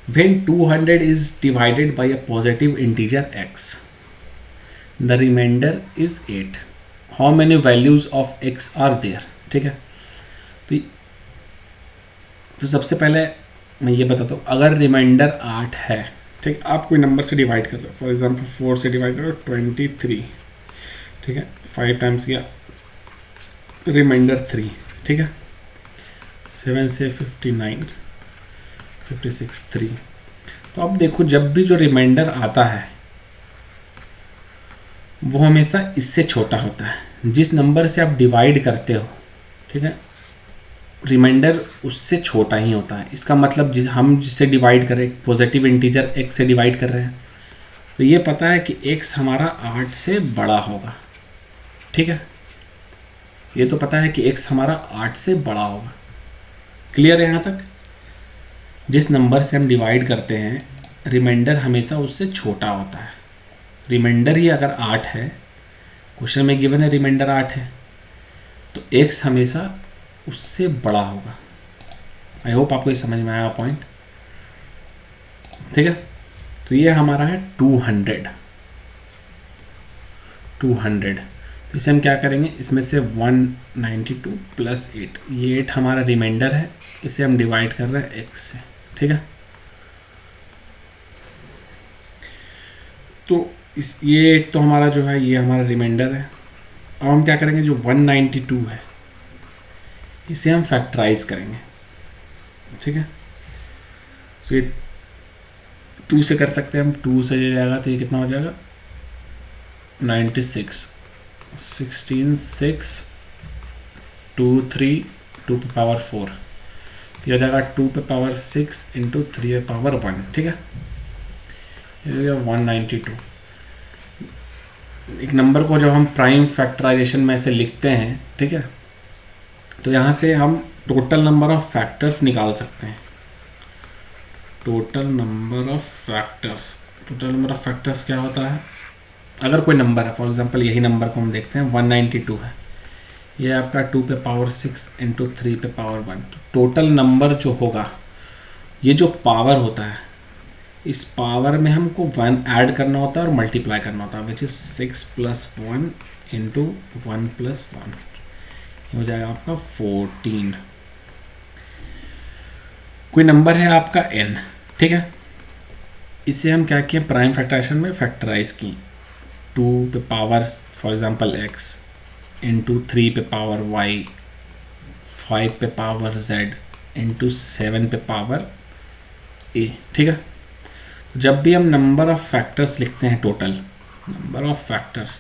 When 200 is divided by a positive integer x, the remainder is 8. How many values of x are there? ठीक है। तो सबसे पहले मैं ये बताता हूँ, अगर रिमाइंडर 8 है, ठीक, आप कोई नंबर से डिवाइड कर लो, फॉर एग्जांपल 4 से डिवाइड करो 23, ठीक है। 5 टाइम्स किया, रिमाइंडर 3, ठीक है। 7 से 59, 56 3। तो अब देखो, जब भी जो रिमाइंडर आता है वो हमेशा इससे छोटा होता है, जिस नंबर से आप डिवाइड करते हो, ठीक है। रिमाइंडर उससे छोटा ही होता है। इसका मतलब हम जिससे डिवाइड करें, पॉजिटिव इंटीजर x से डिवाइड कर रहे हैं, तो ये पता है कि x हमारा 8 से बड़ा होगा। ठीक है, ये तो पता है कि x हमारा 8 से बड़ा होगा। क्लियर है यहाँ तक? जिस नंबर से हम डिवाइड करते हैं रिमाइंडर हमेशा उससे छोटा होता है। रिमाइंडर ही अगर 8 है, क्वेश्चन में गिवन है रिमाइंडर 8 है, तो x हमेशा उससे बड़ा होगा। आई होप आपको ये समझ में आया पॉइंट। ठीक है, तो ये हमारा है 200। तो इसे हम क्या करेंगे, इसमें से 192 प्लस 8, ये 8 हमारा रिमाइंडर है, इसे हम डिवाइड कर रहे हैं x से। ठीक है, तो ये 8 तो हमारा जो है ये हमारा रिमाइंडर है। अब हम क्या करेंगे, जो 192 है इसे हम फैक्टराइज करेंगे। ठीक है, तो ये 2 से कर सकते हैं हम, 2 से ले जाएगा तो ये कितना हो जाएगा 96, 16, 6, 2, 3, 2 पे पावर 4, तो ये हो जाएगा 2 पे पावर 6 इंटू 3 पे पावर 1। ठीक है, ये हो गया 192। एक नंबर को जब हम प्राइम फैक्टराइजेशन में से लिखते हैं, ठीक है, तो यहाँ से हम टोटल नंबर ऑफ फैक्टर्स निकाल सकते हैं। टोटल नंबर ऑफ फैक्टर्स क्या होता है, अगर कोई नंबर है, फॉर एग्जांपल यही नंबर को हम देखते हैं 192 है, ये आपका 2 पे पावर 6 इंटू 3 पे पावर 1। तो टोटल नंबर जो होगा, ये जो पावर होता है, इस पावर में हमको 1 ऐड करना होता है और मल्टीप्लाई करना होता है, विच इज 6 + 1 इंटू 1 + 1, हो जाएगा आपका 14। कोई नंबर है आपका n, ठीक है, इसे हम क्या किए, प्राइम फैक्टराइजेशन में फैक्टराइज किए। 2 पे power for example x into 3 पे पावर y, 5 पे पावर z इंटू 7 पे पावर a। ठीक है, तो जब भी हम नंबर ऑफ फैक्टर्स लिखते हैं, टोटल नंबर ऑफ फैक्टर्स,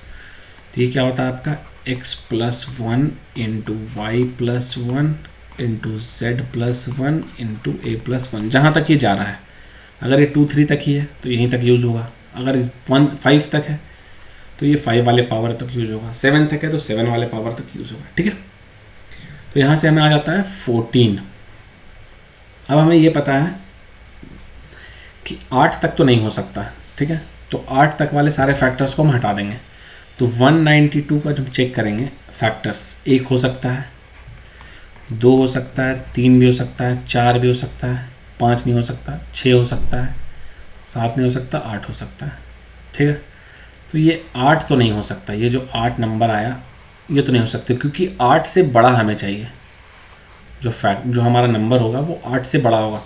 तो ये क्या होता है आपका x + 1 into y + 1 into z + 1 into a + 1, जहाँ तक ये जा रहा है। अगर ये 2, 3 तक ही है तो यहीं तक यूज़ होगा, अगर 1, 5 तक है तो ये 5 वाले पावर तक यूज़ होगा, 7 तक है तो 7 वाले पावर तक यूज़ होगा। ठीक है, तो यहाँ से हमें आ जाता है 14। अब हमें ये पता है कि 8 तक तो नहीं हो सकता। ठीक है, तो 8 तक वाले सारे फैक्टर्स को हम हटा देंगे। तो 192 का जब चेक करेंगे फैक्टर्स, 1 हो सकता है, 2 हो सकता है, 3 भी हो सकता है, 4 भी हो सकता है, 5 नहीं हो सकता, 6 हो सकता है, 7 नहीं हो सकता, 8 हो सकता है। ठीक है, तो ये 8 तो नहीं हो सकता, ये जो 8 नंबर आया ये तो नहीं हो सकता, क्योंकि 8 से बड़ा हमें चाहिए। जो हमारा नंबर होगा वो 8 से बड़ा होगा।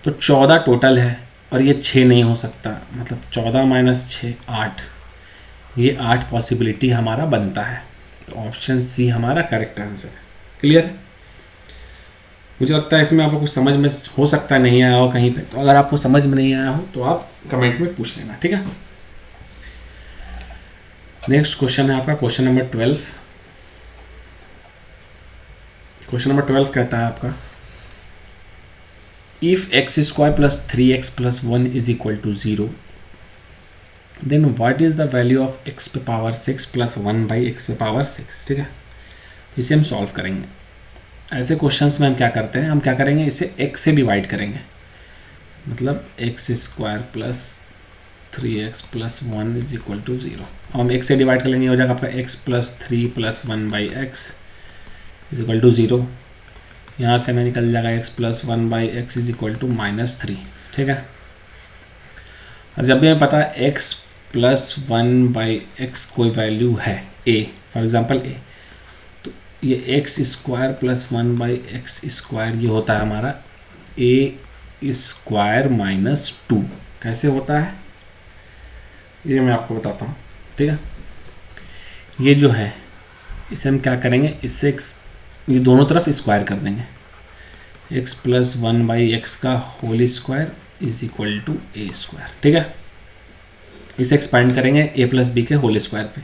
तो 14 टोटल है और ये 6 नहीं हो सकता, मतलब 14 - 6 8, ये 8 पॉसिबिलिटी हमारा बनता है। तो ऑप्शन सी हमारा करेक्ट आंसर है। क्लियर है? मुझे लगता है इसमें आपको कुछ समझ में हो सकता है नहीं आया हो कहीं पे, तो अगर आपको समझ में नहीं आया हो तो आप कमेंट में पूछ लेना। ठीक है, नेक्स्ट क्वेश्चन है आपका क्वेश्चन नंबर 12। क्वेश्चन नंबर 12 कहता है आपका, if x² + 3x + 1 = 0, then what is the value of x पे पावर 6 + 1/x पे पावर 6। ठीक है, तो इसे हम सॉल्व करेंगे। ऐसे क्वेश्चंस में हम क्या करते हैं, हम क्या करेंगे, इसे x से डिवाइड करेंगे, मतलब x² + 3x + 1 = 0। अब हम x से डिवाइड कर लेंगे, हो जाएगा आपका x + 3 + 1/x = 0। यहाँ से हमें निकल जाएगा x + 1/x = -3। ठीक है, और जब भी हमें पता है x + 1/x कोई वैल्यू है a, फॉर एग्जांपल a, तो ये x² + 1/x², ये होता है हमारा a² - 2। कैसे होता है ये मैं आपको बताता हूँ। ठीक है, ये जो है इसे हम क्या करेंगे, इससे ये दोनों तरफ स्क्वायर कर देंगे, x + 1/x का होल स्क्वायर = a²। ठीक है, इसे एक्सपेंड करेंगे a + b के होल स्क्वायर पे,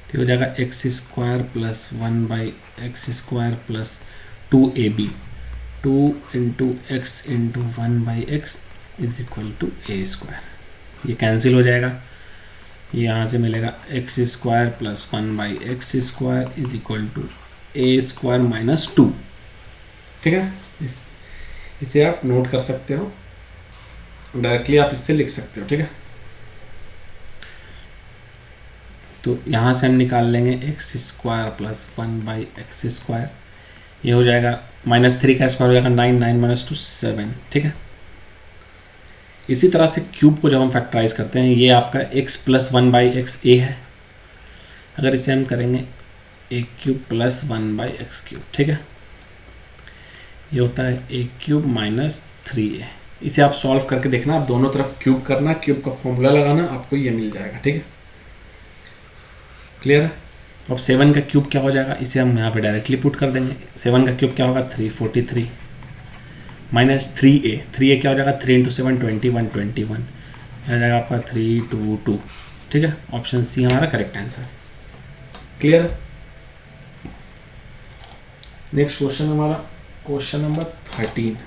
तो हो जाएगा x² + 1/x² + 2ab, 2 into x into 1/x is equal to a square. ये कैंसिल हो जाएगा, ये यहाँ से मिलेगा x square plus 1/x square is equal to a square minus 2। ठीक है, इसे आप नोट कर सकते हो, डायरेक्टली आप इससे लिख सकते हो। ठीक है, तो यहाँ से हम निकाल लेंगे x square plus 1/x square, ये हो जाएगा -3 का स्क्वायर हो जाएगा 9, 9 - 2 7। ठीक है, इसी तरह से क्यूब को जब हम फैक्टराइज करते हैं, ये आपका x प्लस 1/x a है, अगर इसे हम करेंगे a cube plus 1/x cube. ठीक है, ये होता है a क्यूब माइनस 3a। इसे आप सॉल्व करके देखना, आप दोनों तरफ क्यूब करना, क्यूब का फॉर्मूला लगाना, आपको ये मिल जाएगा। ठीक है, क्लियर है। अब 7 का क्यूब क्या हो जाएगा, इसे हम यहाँ पे डायरेक्टली पुट कर देंगे। 7 का क्यूब क्या होगा 343 माइनस 3a, 3a क्या हो जाएगा 3 इंटू 7 21, 21 आ जाएगा आपका 322। ठीक है, ऑप्शन सी हमारा करेक्ट आंसर। क्लियर है। नेक्स्ट क्वेश्चन हमारा क्वेश्चन नंबर 13।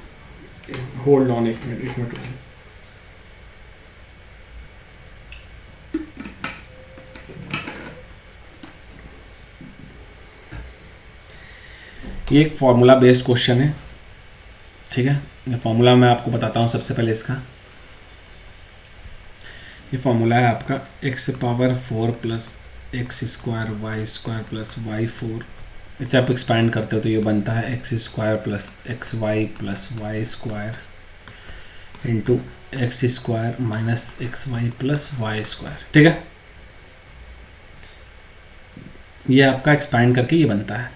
होल्ड ऑन एक मिनट। ये एक फॉर्मूला बेस्ड क्वेश्चन है। ठीक है, ये फॉर्मूला मैं आपको बताता हूँ सबसे पहले इसका। ये फॉर्मूला है आपका x power 4 plus x square y square plus y 4। इसे आप एक्सपैंड करते हो तो ये बनता है x square plus x y plus Y square into x square minus x y plus Y square. ठीक है, ये आपका एक्सपैंड करके ये बनता है।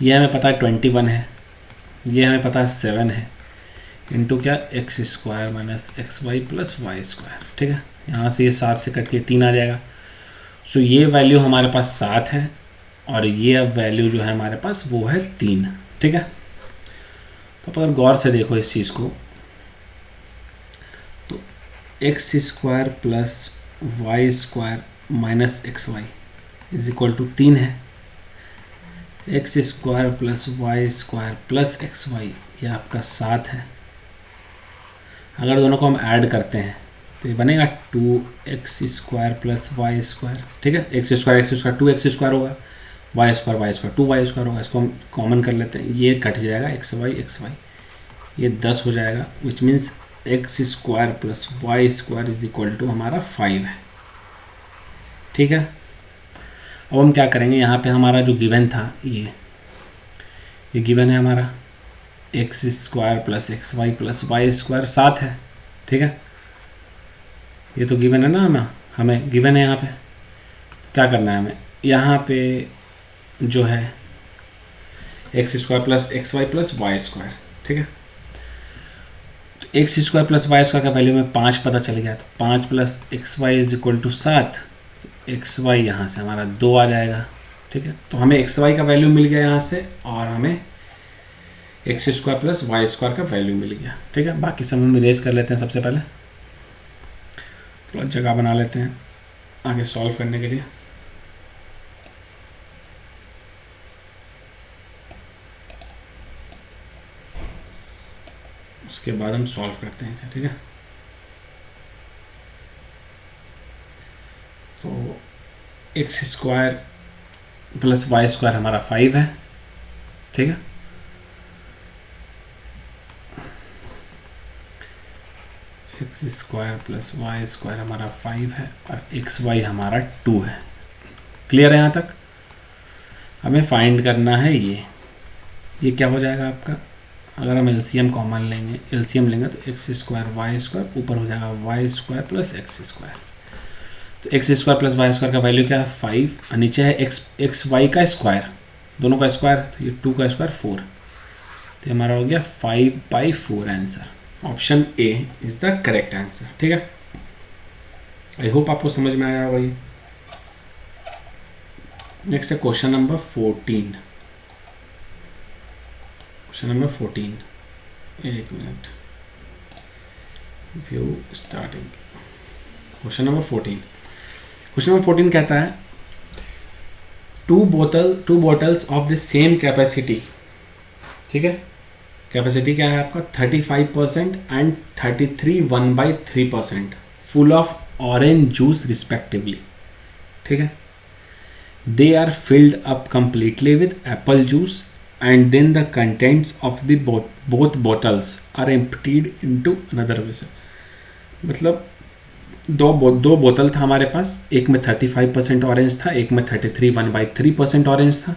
ये हमें पता है 21 है, ये हमें पता है 7 है, इंटू क्या x square minus x y plus Y square. ठीक है, यहाँ से ये 7 से कट के 3 आ जाएगा। सो ये वैल्यू हमारे पास 7 है और ये अब वैल्यू जो है हमारे पास वो है 3। ठीक है, तो अगर गौर से देखो इस चीज़ को, तो x square plus Y square minus x y is equal to 3 है। X square plus Y square plus x y ये आपका 7 है। अगर दोनों को हम ऐड करते हैं तो ये बनेगा 2x square plus Y square. ठीक है, एक्स स्क्वायर 2x स्क्वायर होगा, वाई स्क्वायर 2y स्क्वायर होगा। इसको हम कॉमन कर लेते हैं, ये कट जाएगा एक्स वाई, ये 10 हो जाएगा, which means x square plus Y square is equal to हमारा 5 है। ठीक है, अब हम क्या करेंगे, यहाँ पे हमारा जो गिवन था ये गिवन है हमारा x square plus x y plus Y square 7 है। ठीक है, ये तो गिवन है ना, हमें गिवन है। यहाँ पे क्या करना है, हमें यहाँ पे जो है x square plus x y plus Y square. ठीक है, तो x square plus Y square का वैल्यू में 5 पता चल गया, तो 5 plus x y is equal to 7। X y यहाँ से हमारा 2 आ जाएगा। ठीक है, तो हमें एक्स वाई का वैल्यू मिल गया यहाँ से, और हमें x square plus Y square का वैल्यू मिल गया। ठीक है, बाकी सब हम इरेज कर लेते हैं। सबसे पहले थोड़ा जगह बना लेते हैं आगे सॉल्व करने के लिए। उसके बाद हम सॉल्व करते हैं इसे। ठीक है, तो x square plus Y square हमारा 5 है। ठीक है, x square plus Y square हमारा 5 है और एक्स वाई हमारा 2 है। क्लियर है यहाँ तक। हमें फाइंड करना है ये क्या हो जाएगा आपका, अगर हम एलसीएम कॉमन लेंगे, एलसीएम लेंगे तो एक्स स्क्वायर वाई स्क्वायर ऊपर हो जाएगा Y square plus x square. तो x square plus Y square का वैल्यू क्या है 5, और नीचे है एक्स वाई का स्क्वायर, दोनों का स्क्वायर, तो ये 2 का स्क्वायर 4, तो हमारा हो गया 5/4 answer. Option A is the correct answer. ठीक है, आई होप आपको समझ में आया होगा ये। नेक्स्ट है क्वेश्चन नंबर 14। क्वेश्चन नंबर 14, एक minute, view starting. Question number 14 कहता है two bottles of the same capacity ठीक है। कैपेसिटी क्या है आपका 35% and 33 1/3% full of orange juice respectively. ठीक है। They are filled up completely with apple juice and then the contents of the both bottles are emptied into another vessel. मतलब दो बोतल था हमारे पास, एक में 35% ऑरेंज था, एक में 33 1/3% ऑरेंज था।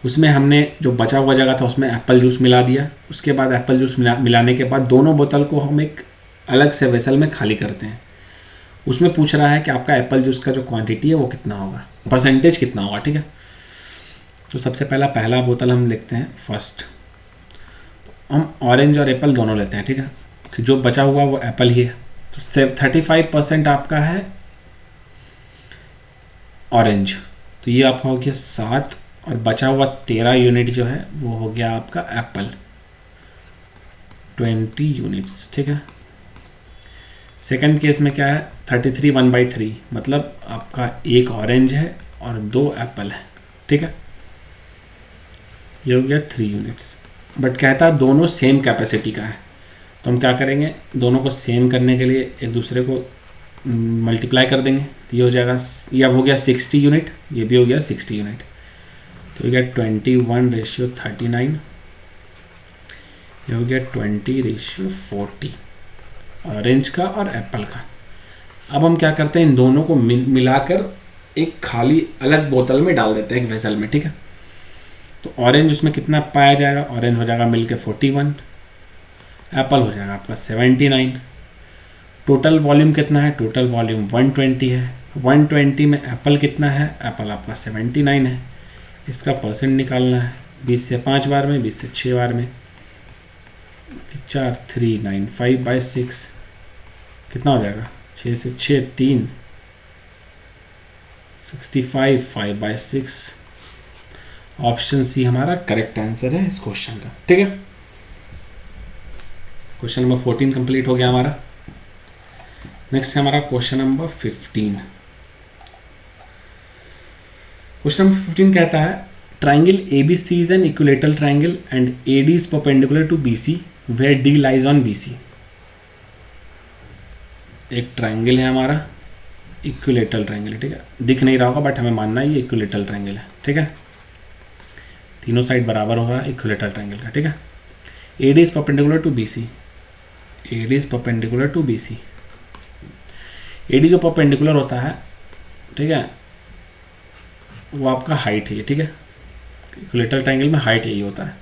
उसमें हमने जो बचा हुआ जगह था उसमें एप्पल जूस मिला दिया। उसके बाद एप्पल जूस मिलाने के बाद दोनों बोतल को हम एक अलग से वेसल में खाली करते हैं। उसमें पूछ रहा है कि आपका एप्पल जूस का जो क्वांटिटी है वो कितना होगा, परसेंटेज कितना होगा। ठीक है। तो सबसे पहला बोतल हम लिखते हैं फर्स्ट। हम ऑरेंज और एप्पल दोनों लेते हैं। ठीक है। जो बचा हुआ वो एप्पल ही है, तो 35% आपका है ऑरेंज, तो ये आपका हो गया 7 और बचा हुआ 13 यूनिट जो है वो हो गया आपका एप्पल 20 यूनिट्स। ठीक है। सेकंड केस में क्या है 33 1/3, मतलब आपका एक ऑरेंज है और 2 एप्पल है। ठीक है। ये हो गया 3 यूनिट्स, बट कहता है दोनों सेम कैपेसिटी का है। तो हम क्या करेंगे, दोनों को सेम करने के लिए एक दूसरे को मल्टीप्लाई कर देंगे। तो ये हो जाएगा, ये अब हो गया 60 यूनिट, ये भी हो गया 60 यूनिट। तो हो गया 21:39, ये हो गया 20:40 ऑरेंज का और एप्पल का। अब हम क्या करते हैं, इन दोनों को मिलाकर एक खाली अलग बोतल में डाल देते हैं, एक वेसल में। ठीक है। तो ऑरेंज उसमें कितना पाया जाएगा, ऑरेंज हो जाएगा मिलके 41, एप्पल हो जाएगा आपका 79। टोटल वॉल्यूम कितना है, टोटल वॉल्यूम 120 है। 120 में एप्पल कितना है, एप्पल आपका 79 है। इसका परसेंट निकालना है 20 से 5 बार में, 20 से 6 बार में, 4 3 9 5/6 कितना हो जाएगा, 6 से 6 3 65 5/6। ऑप्शन सी हमारा करेक्ट आंसर है इस क्वेश्चन का। ठीक है। क्वेश्चन नंबर 14 कंप्लीट हो गया हमारा। नेक्स्ट है हमारा क्वेश्चन नंबर 15। क्वेश्चन नंबर 15 कहता है triangle ABC is an equilateral triangle and AD is perpendicular to BC where D lies on BC। एक ट्राइंगल है हमारा, इक्विलेटरल ट्राइंगल है। ठीक है। दिख नहीं रहा होगा बट हमें मानना है ये इक्विलेटरल ट्राइंगल है। ठीक है। तीनों साइड बराबर होगा इक्विलेटरल ट्राइंगल का। ठीक है। AD is perpendicular to BC, AD is perpendicular to BC। AD जो परपेंडिकुलर होता है, ठीक है, वो आपका हाइट है। ठीक है। इक्विलेटरल ट्राइंगल में हाइट यही होता है।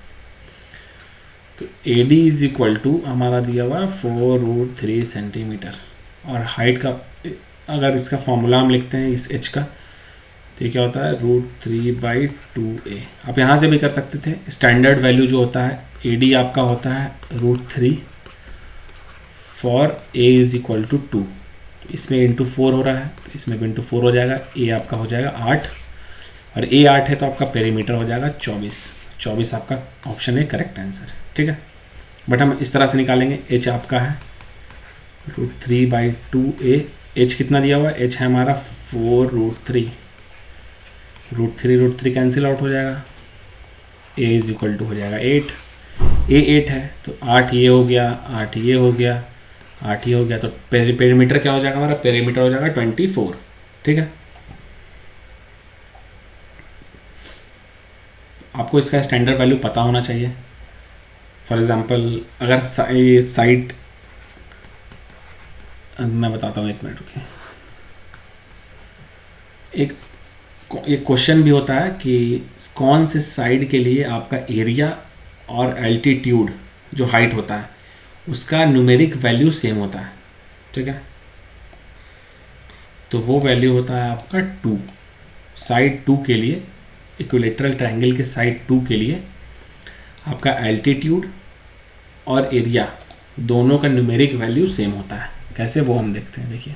तो AD इज इक्वल टू हमारा दिया हुआ 4√3 सेंटीमीटर, और हाइट का अगर इसका फॉर्मूला हम लिखते हैं इस h का, तो ये क्या होता है √3/2a। आप यहाँ से भी कर सकते थे। स्टैंडर्ड वैल्यू जो होता है AD आपका होता है √3 for A is equal to 2। तो इसमें इंटू 4 हो रहा है, तो इसमें भी इंटू 4 हो जाएगा। A आपका हो जाएगा 8, और A 8 है तो आपका पेरीमीटर हो जाएगा 24 आपका ऑप्शन है करेक्ट आंसर। ठीक है। बट हम इस तरह से निकालेंगे, h आपका है √3/2a। h कितना दिया हुआ है, h है हमारा 4√3, √3 कैंसिल आउट हो जाएगा। a इज इक्वल टू हो जाएगा 8, a 8 है तो 8 ये हो गया, 8 ये हो गया, 8 ये हो गया। तो पेरीमीटर क्या हो जाएगा हमारा, पेरीमीटर हो जाएगा 24। ठीक है। आपको इसका स्टैंडर्ड वैल्यू पता होना चाहिए। फॉर एग्जांपल अगर साइड मैं बताता हूँ, 1 मिनट रुकिए। एक क्वेश्चन भी होता है कि कौन से साइड के लिए आपका एरिया और एल्टीट्यूड जो हाइट होता है उसका न्यूमेरिक वैल्यू सेम होता है। ठीक है। तो वो वैल्यू होता है आपका 2। साइड 2 के लिए, इक्विलेटरल ट्रायंगल के साइड 2 के लिए आपका एल्टीट्यूड और एरिया दोनों का न्यूमेरिक वैल्यू सेम होता है। कैसे, वो हम देखते हैं। देखिए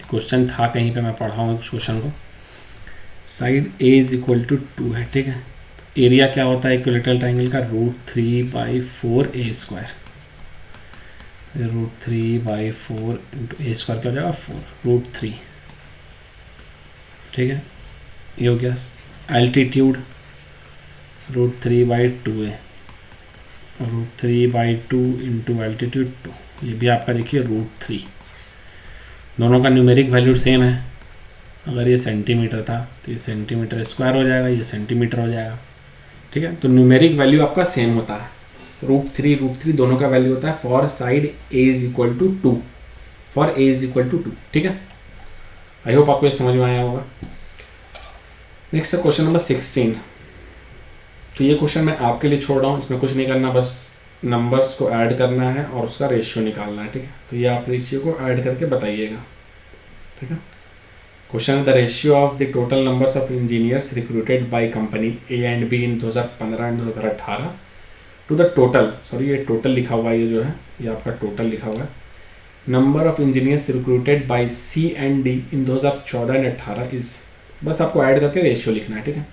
क्वेश्चन था कहीं पे, मैं पढ़ा हूँ इस क्वेश्चन को। Side A is equal to 2 है। ठीक है। एरिया क्या होता है इक्विलेटरल ट्रायंगल का, √3/4a²। √3/4 इंटू a² क्या हो जाएगा 4 √3। ठीक है। ये हो गया एल्टीट्यूड, √3/2 है, √3/2 इंटू एल्टीट्यूड 2, ये भी आपका देखिए √3। दोनों का न्यूमेरिक वैल्यू सेम है। अगर ये सेंटीमीटर था तो ये सेंटीमीटर स्क्वायर हो जाएगा, ये सेंटीमीटर हो जाएगा। ठीक है, तो न्यूमेरिक वैल्यू आपका सेम होता है। √3 दोनों का वैल्यू होता है for side A is equal to 2, for A is equal to 2। ठीक है, आई होप आपको ये समझ में आया होगा। नेक्स्ट है क्वेश्चन नंबर 16। तो ये क्वेश्चन मैं आपके लिए छोड़ रहा हूँ, इसमें कुछ नहीं करना, बस नंबर्स को ऐड करना है और उसका रेशियो निकालना है। ठीक है, तो ये आप रेशियो को ऐड करके बताइएगा। ठीक है, क्वेश्चन है the ratio of the total numbers of engineers recruited by company A and B in 2015 and 2018 to the total, sorry ये टोटल लिखा हुआ है, ये जो है ये आपका टोटल लिखा हुआ है, number of engineers recruited by C and D in 2014 and 18 is, बस आपको ऐड करके रेशियो लिखना है। ठीक है,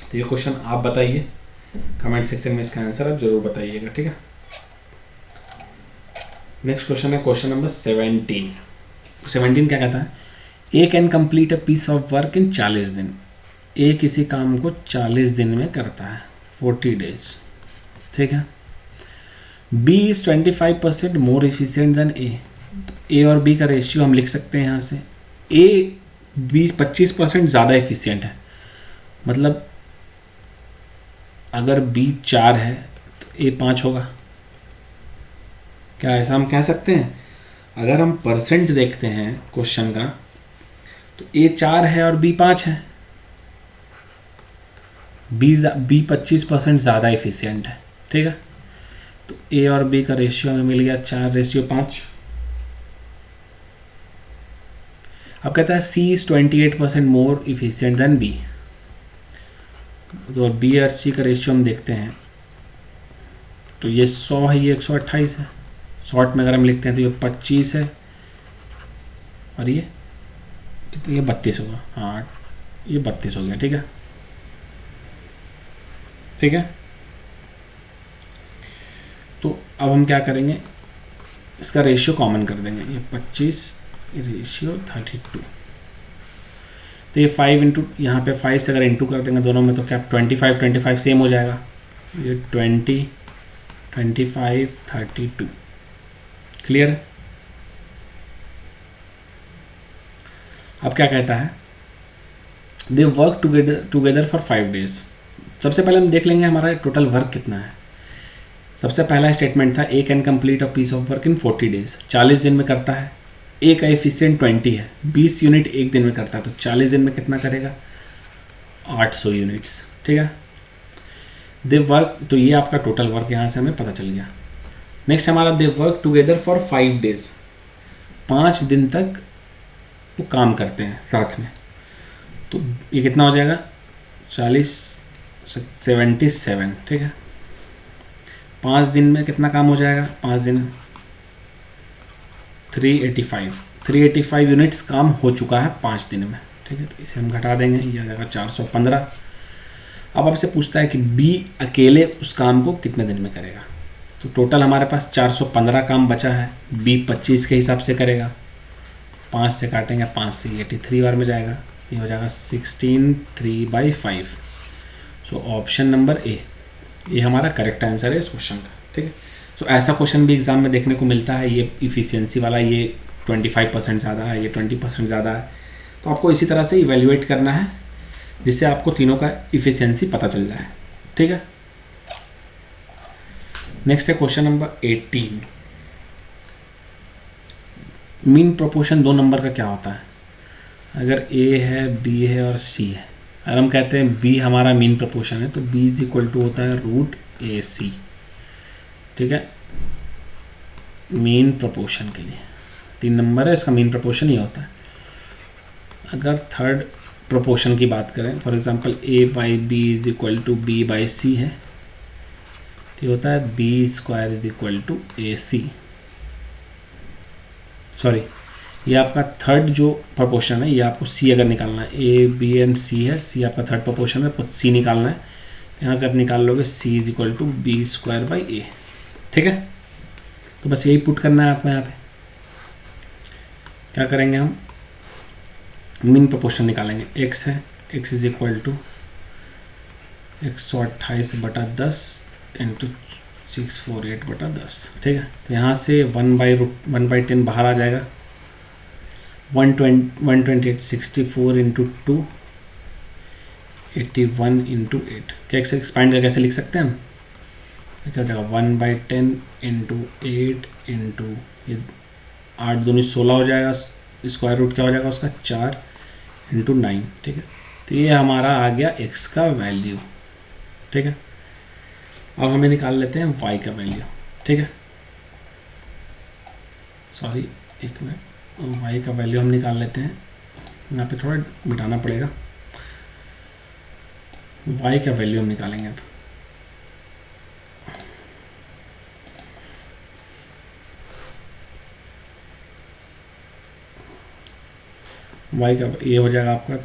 तो ये क्वेश्चन आप बताइए, कमेंट सेक्शन में इसका आंसर आप जरूर बताइएगा। ठीक है, नेक्स्ट क्वेश्चन है क्वेश्चन नंबर 17। 17 क्या कहता है, A can complete a piece of work in 40 दिन। ए किसी काम को 40 दिन में करता है, 40 डेज। ठीक है, B is 25% more efficient than A. ए और बी का रेशियो हम लिख सकते हैं यहाँ से, ए 25% ज़्यादा एफिशिएंट है, मतलब अगर बी 4 है तो ए 5 होगा। क्या ऐसा हम कह सकते हैं? अगर हम परसेंट देखते हैं क्वेश्चन का तो ए 4 है और बी 5 है, बी 25% ज़्यादा एफिशिएंट है। ठीक है, तो ए और बी का रेशियो हमें मिल गया 4:5। अब कहता है C is 28% more efficient than B. तो बी और सी का रेशियो हम देखते हैं तो ये 100 है, ये 128 है। शॉर्ट में अगर हम लिखते हैं तो ये 25 है और ये कितना, ये 32 होगा। हाँ, ये 32 हो गया। ठीक है, ठीक है, तो अब हम क्या करेंगे, इसका रेशियो कॉमन कर देंगे, ये 25 रेशियो 32, तो ये 5 इंटू, यहाँ पे 5 से अगर इंटू कर देंगे दोनों में तो क्या 25 सेम हो जाएगा, ये 20 25 32। क्लियर है? अब क्या कहता है, they work together for 5 days. सबसे पहले हम देख लेंगे हमारा टोटल वर्क कितना है। सबसे पहला स्टेटमेंट था A can complete a piece of work in 40 days, 40 दिन में करता है। ए का एफिशिएंट 20 है, 20 यूनिट एक दिन में करता है, तो 40 दिन में कितना करेगा, 800 यूनिट्स। ठीक है, दे वर्क, तो ये आपका टोटल वर्क यहाँ से हमें पता चल गया। नेक्स्ट हमारा they work together for 5 days, 5 दिन तक वो काम करते हैं साथ में, तो ये कितना हो जाएगा 77। ठीक है, 5 दिन में कितना काम हो जाएगा, 5 दिन 385 यूनिट्स काम हो चुका है 5 दिन में। ठीक है, तो इसे हम घटा देंगे, ये आ जाएगा 415। अब आपसे पूछता है कि बी अकेले उस काम को कितने दिन में करेगा, तो टोटल हमारे पास 415 काम बचा है, बी 25 के हिसाब से करेगा, 5 से काटेंगे, 5 से 83 बार में जाएगा, ये हो जाएगा 16 3/5। सो ऑप्शन नंबर ए, ये हमारा करेक्ट आंसर है इस क्वेश्चन का। ठीक है, सो ऐसा क्वेश्चन भी एग्जाम में देखने को मिलता है, ये इफ़िशियंसी वाला, ये 25% ज़्यादा है, ये 20% ज़्यादा है, तो आपको इसी तरह से इवेल्युएट करना है जिससे आपको तीनों का इफ़िशियंसी पता चल जाए। ठीक है, नेक्स्ट है question number 18। Mean proportion 2 number का क्या होता है? अगर ए है, बी है और सी है, अगर हम कहते हैं बी हमारा मीन प्रोपोर्शन है तो बी इज इक्वल टू होता है √AC। ठीक है, मीन प्रोपोर्शन के लिए 3 नंबर है, इसका मीन प्रोपोर्शन ये होता है। अगर थर्ड प्रोपोर्शन की बात करें, for example A/B is equal to B/C है, तो होता है B² is equal to AC। Sorry, ये आपका थर्ड जो प्रोपोर्शन है, ये आपको C अगर निकालना है, A, B एंड C है, C आपका थर्ड प्रोपोर्शन है, आपको C निकालना है, तो यहाँ से आप निकाल लोगे C is equal to B²/A। ठीक है, तो बस यही पुट करना है आपको। यहाँ पे क्या करेंगे, हम मीन प्रोपोर्शन निकालेंगे। x है, x is equal to 128/10 into 648/10, ठीक है। तो यहाँ से 1/10 बाहर आ जाएगा। 128/64 इंटू 2, 81 इंटू 8। कैसे एक्सपांड करके कैसे लिख सकते हैं हम? क्या हो जाएगा 1/10 इंटू 8 इंटू ये 8 दूनी 16 हो जाएगा। स्क्वायर रूट क्या हो जाएगा उसका 4 इंटू 9, ठीक है। तो ये हमारा आ गया x का वैल्यू, ठीक है। अब हमें निकाल लेते हैं y का वैल्यू, ठीक है। सॉरी एक मिनट, y का वैल्यू हम निकाल लेते हैं। यहाँ पे थोड़ा मिटाना पड़ेगा। y का वैल्यू हम निकालेंगे अब। y का ये हो जाएगा आपका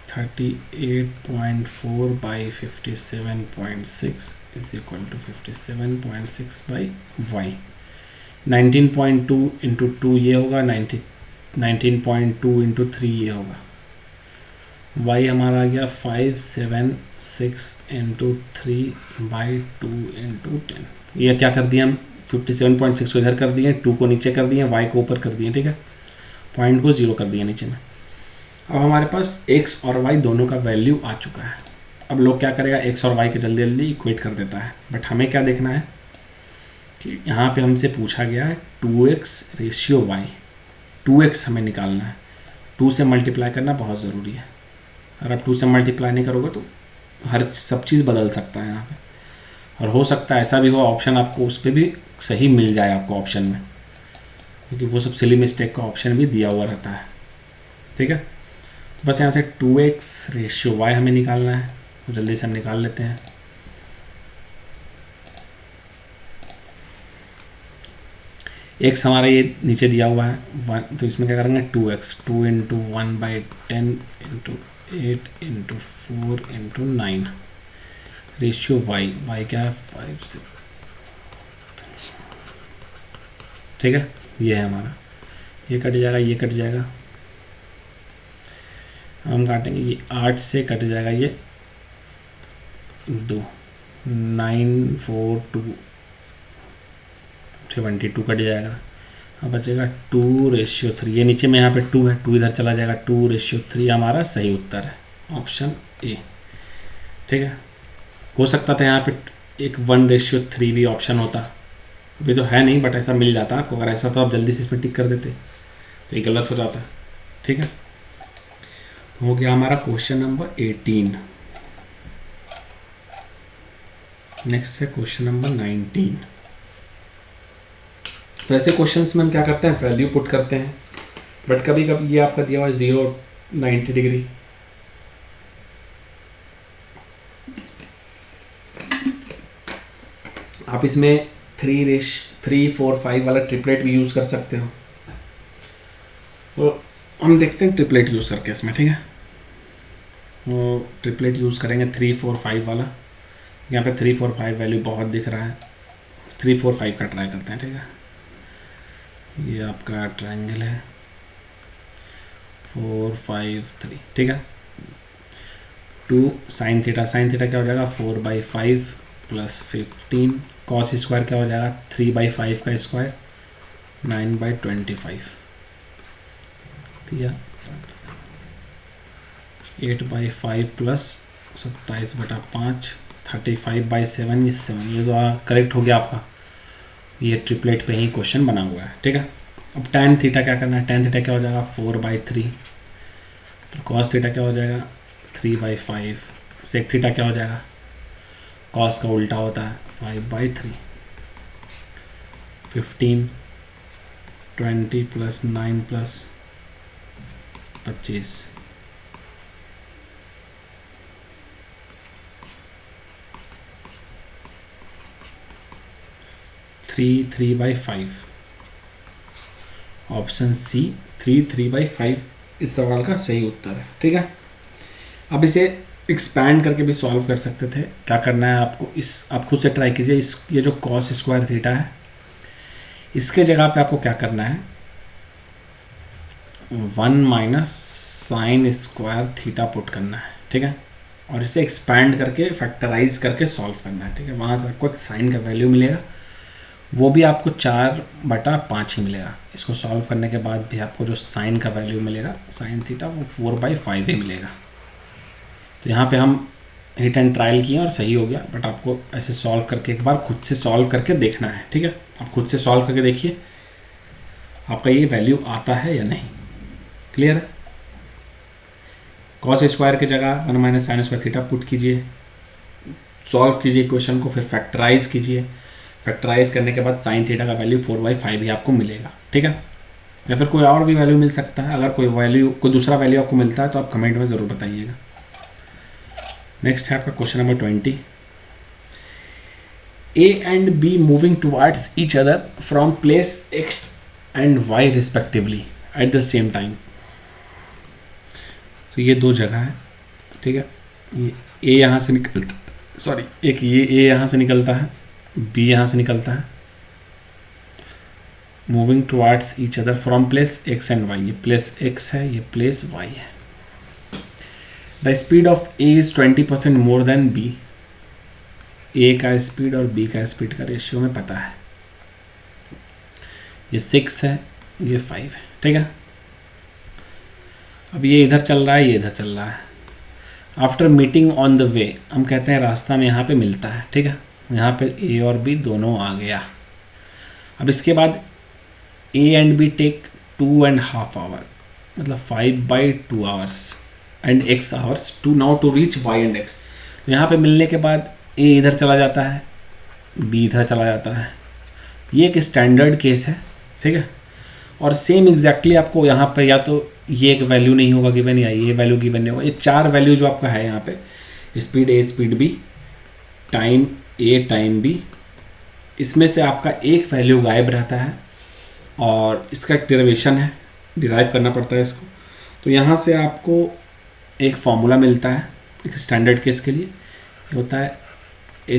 38.4 by 57.6 is equal to 57.6 by y। 19.2 into 2 ये होगा, 19.2 इंटू 3 ये होगा। y हमारा आ गया 576 इंटू 3 बाई 2 इंटू 10। ये क्या कर दिया हम 57.6 को इधर कर दिए, 2 को नीचे कर दिए, y को ऊपर कर दिए, ठीक है। पॉइंट को 0 कर दिया नीचे में। अब हमारे पास x और y दोनों का वैल्यू आ चुका है। अब लोग क्या करेगा, x और y के जल्दी जल्दी इक्वेट कर देता है। बट हमें क्या देखना है कि यहाँ पे हमसे पूछा गया है 2x रेशियो y, 2x हमें निकालना है। 2 से मल्टीप्लाई करना बहुत ज़रूरी है। अगर आप 2 से मल्टीप्लाई नहीं करोगे तो हर सब चीज़ बदल सकता है यहाँ पे। और हो सकता है ऐसा भी हो ऑप्शन आपको उस पर भी सही मिल जाए आपको ऑप्शन में, क्योंकि वो सब सिली मिस्टेक का ऑप्शन भी दिया हुआ रहता है, ठीक है। बस यहाँ से 2x रेशियो y हमें निकालना है, तो जल्दी से हम निकाल लेते हैं। x हमारा ये नीचे दिया हुआ है 1, तो इसमें क्या करेंगे 2x, 2 into 1/10 into 8 into 4 into 9 ratio y क्या है 5 से, ठीक है। ये है हमारा, ये कट जाएगा, ये कट जाएगा, हम काटेंगे ये 8 से कट जाएगा, ये 2 9 4 2 72 कट जाएगा। अब बचेगा 2 रेशियो 3, ये नीचे में यहाँ पे 2 है, 2 इधर चला जाएगा, 2 रेशियो 3 हमारा सही उत्तर है, ऑप्शन ए, ठीक है। हो सकता था यहाँ पे एक 1 रेशियो 3 भी ऑप्शन होता, अभी तो है नहीं, बट ऐसा मिल जाता आपको। अगर ऐसा तो आप जल्दी से इसमें टिक कर देते, तो ये गलत हो जाता है, ठीक है। हो गया हमारा क्वेश्चन नंबर 18। नेक्स्ट है क्वेश्चन नंबर 19। तो ऐसे क्वेश्चंस में हम क्या करते हैं, वैल्यू पुट करते हैं। बट कभी कभी ये आपका दिया हुआ है 0 90 डिग्री, आप इसमें 3 4 5 वाला ट्रिपलेट भी यूज़ कर सकते हो। तो हम देखते हैं ट्रिपलेट यूज़ करके इसमें, ठीक है। वो ट्रिपलेट यूज़ करेंगे 3 4 5 वाला। यहाँ पे 3 4 5 वैल्यू बहुत दिख रहा है, 3 4 5 का ट्राई करते हैं, ठीक है। ये आपका ट्रायंगल है 4 5 3, ठीक है। 2 साइन थीटा क्या हो जाएगा 4/5 प्लस 15 कॉस स्क्वायर क्या हो जाएगा 3/5 का स्क्वायर 9/25, ठीक है। 8/5 प्लस 27/5 35/7, ये 7, ये तो करेक्ट हो गया आपका। ये ट्रिपलेट पे ही क्वेश्चन बना हुआ है, ठीक है। अब tan थीटा क्या करना है, tan थीटा क्या हो जाएगा 4/3, तो cos थीटा क्या हो जाएगा 3/5, sec थीटा क्या हो जाएगा, cos का उल्टा होता है 5/3, 15 20 प्लस 9 प्लस 25, 3/5, ऑप्शन सी 3/5 इस सवाल का सही उत्तर है, ठीक है। अब इसे एक्सपैंड करके भी सॉल्व कर सकते थे। क्या करना है आपको, आप खुद से ट्राई कीजिए। ये जो कॉस स्क्वायर थीटा है, इसके जगह पे आपको क्या करना है 1 minus sine square theta put करना है, ठीक है। और इसे एक्सपैंड करके फैक्टराइज करके सॉल्व करना है, ठीक है। वहाँ से आपको एक साइन का वैल्यू मिलेगा, वो भी आपको 4/5 ही मिलेगा। इसको सॉल्व करने के बाद भी आपको जो साइन का वैल्यू मिलेगा साइन थीटा वो 4/5 ही मिलेगा। तो यहाँ पे हम हिट एंड ट्रायल किए और सही हो गया, बट आपको ऐसे सॉल्व करके एक बार खुद से सॉल्व करके देखना है, ठीक है। आप खुद से सॉल्व करके देखिए आपका ये वैल्यू आता है या नहीं। क्लियर है? कॉस स्क्वायर की जगह 1 - sin स्क्वायर थीटा पुट कीजिए, सॉल्व कीजिए क्वेश्चन को, फिर फैक्टराइज कीजिए। फैक्टराइज करने के बाद साइन थीटा का वैल्यू 4/5 ही आपको मिलेगा, ठीक है। या फिर कोई और भी वैल्यू मिल सकता है। अगर कोई दूसरा वैल्यू आपको मिलता है तो आप कमेंट में ज़रूर बताइएगा। नेक्स्ट है आपका question number 20। A and B moving towards each other from place X and Y respectively at the same time. So ये दो जगह है, ठीक है। ये A यहाँ से एक ये A यहाँ से निकलता है, B यहाँ से निकलता है। Moving towards each other from place X and Y। ये प्लेस X है, ये प्लेस Y है। The speed of A is 20% more than B। A का स्पीड और B का स्पीड का रेशियो में पता है। ये 6 है, ये 5 है, ठीक है। अब ये इधर चल रहा है, ये इधर चल रहा है। After meeting on the way, हम कहते हैं रास्ता में यहाँ पे मिलता है, ठीक है। यहाँ पे A और B दोनों आ गया। अब इसके बाद A and B take 2.5 hour, मतलब 5/2 hours and X hours to now to reach Y and X। तो यहाँ पे मिलने के बाद A इधर चला जाता है, B इधर चला जाता है। ये एक स्टैंडर्ड केस है, ठीक है। और सेम एग्जैक्टली आपको यहाँ पे या तो ये एक वैल्यू नहीं होगा गिवन या ये वैल्यू गिवन नहीं होगा। ये 4 वैल्यू जो आपका है यहाँ पे, speed A speed B time A time B, इसमें से आपका एक वैल्यू गायब रहता है और इसका एक डेरिवेशन है, डिराइव करना पड़ता है इसको। तो यहाँ से आपको एक फॉर्मूला मिलता है एक स्टैंडर्ड केस के लिए, ये होता है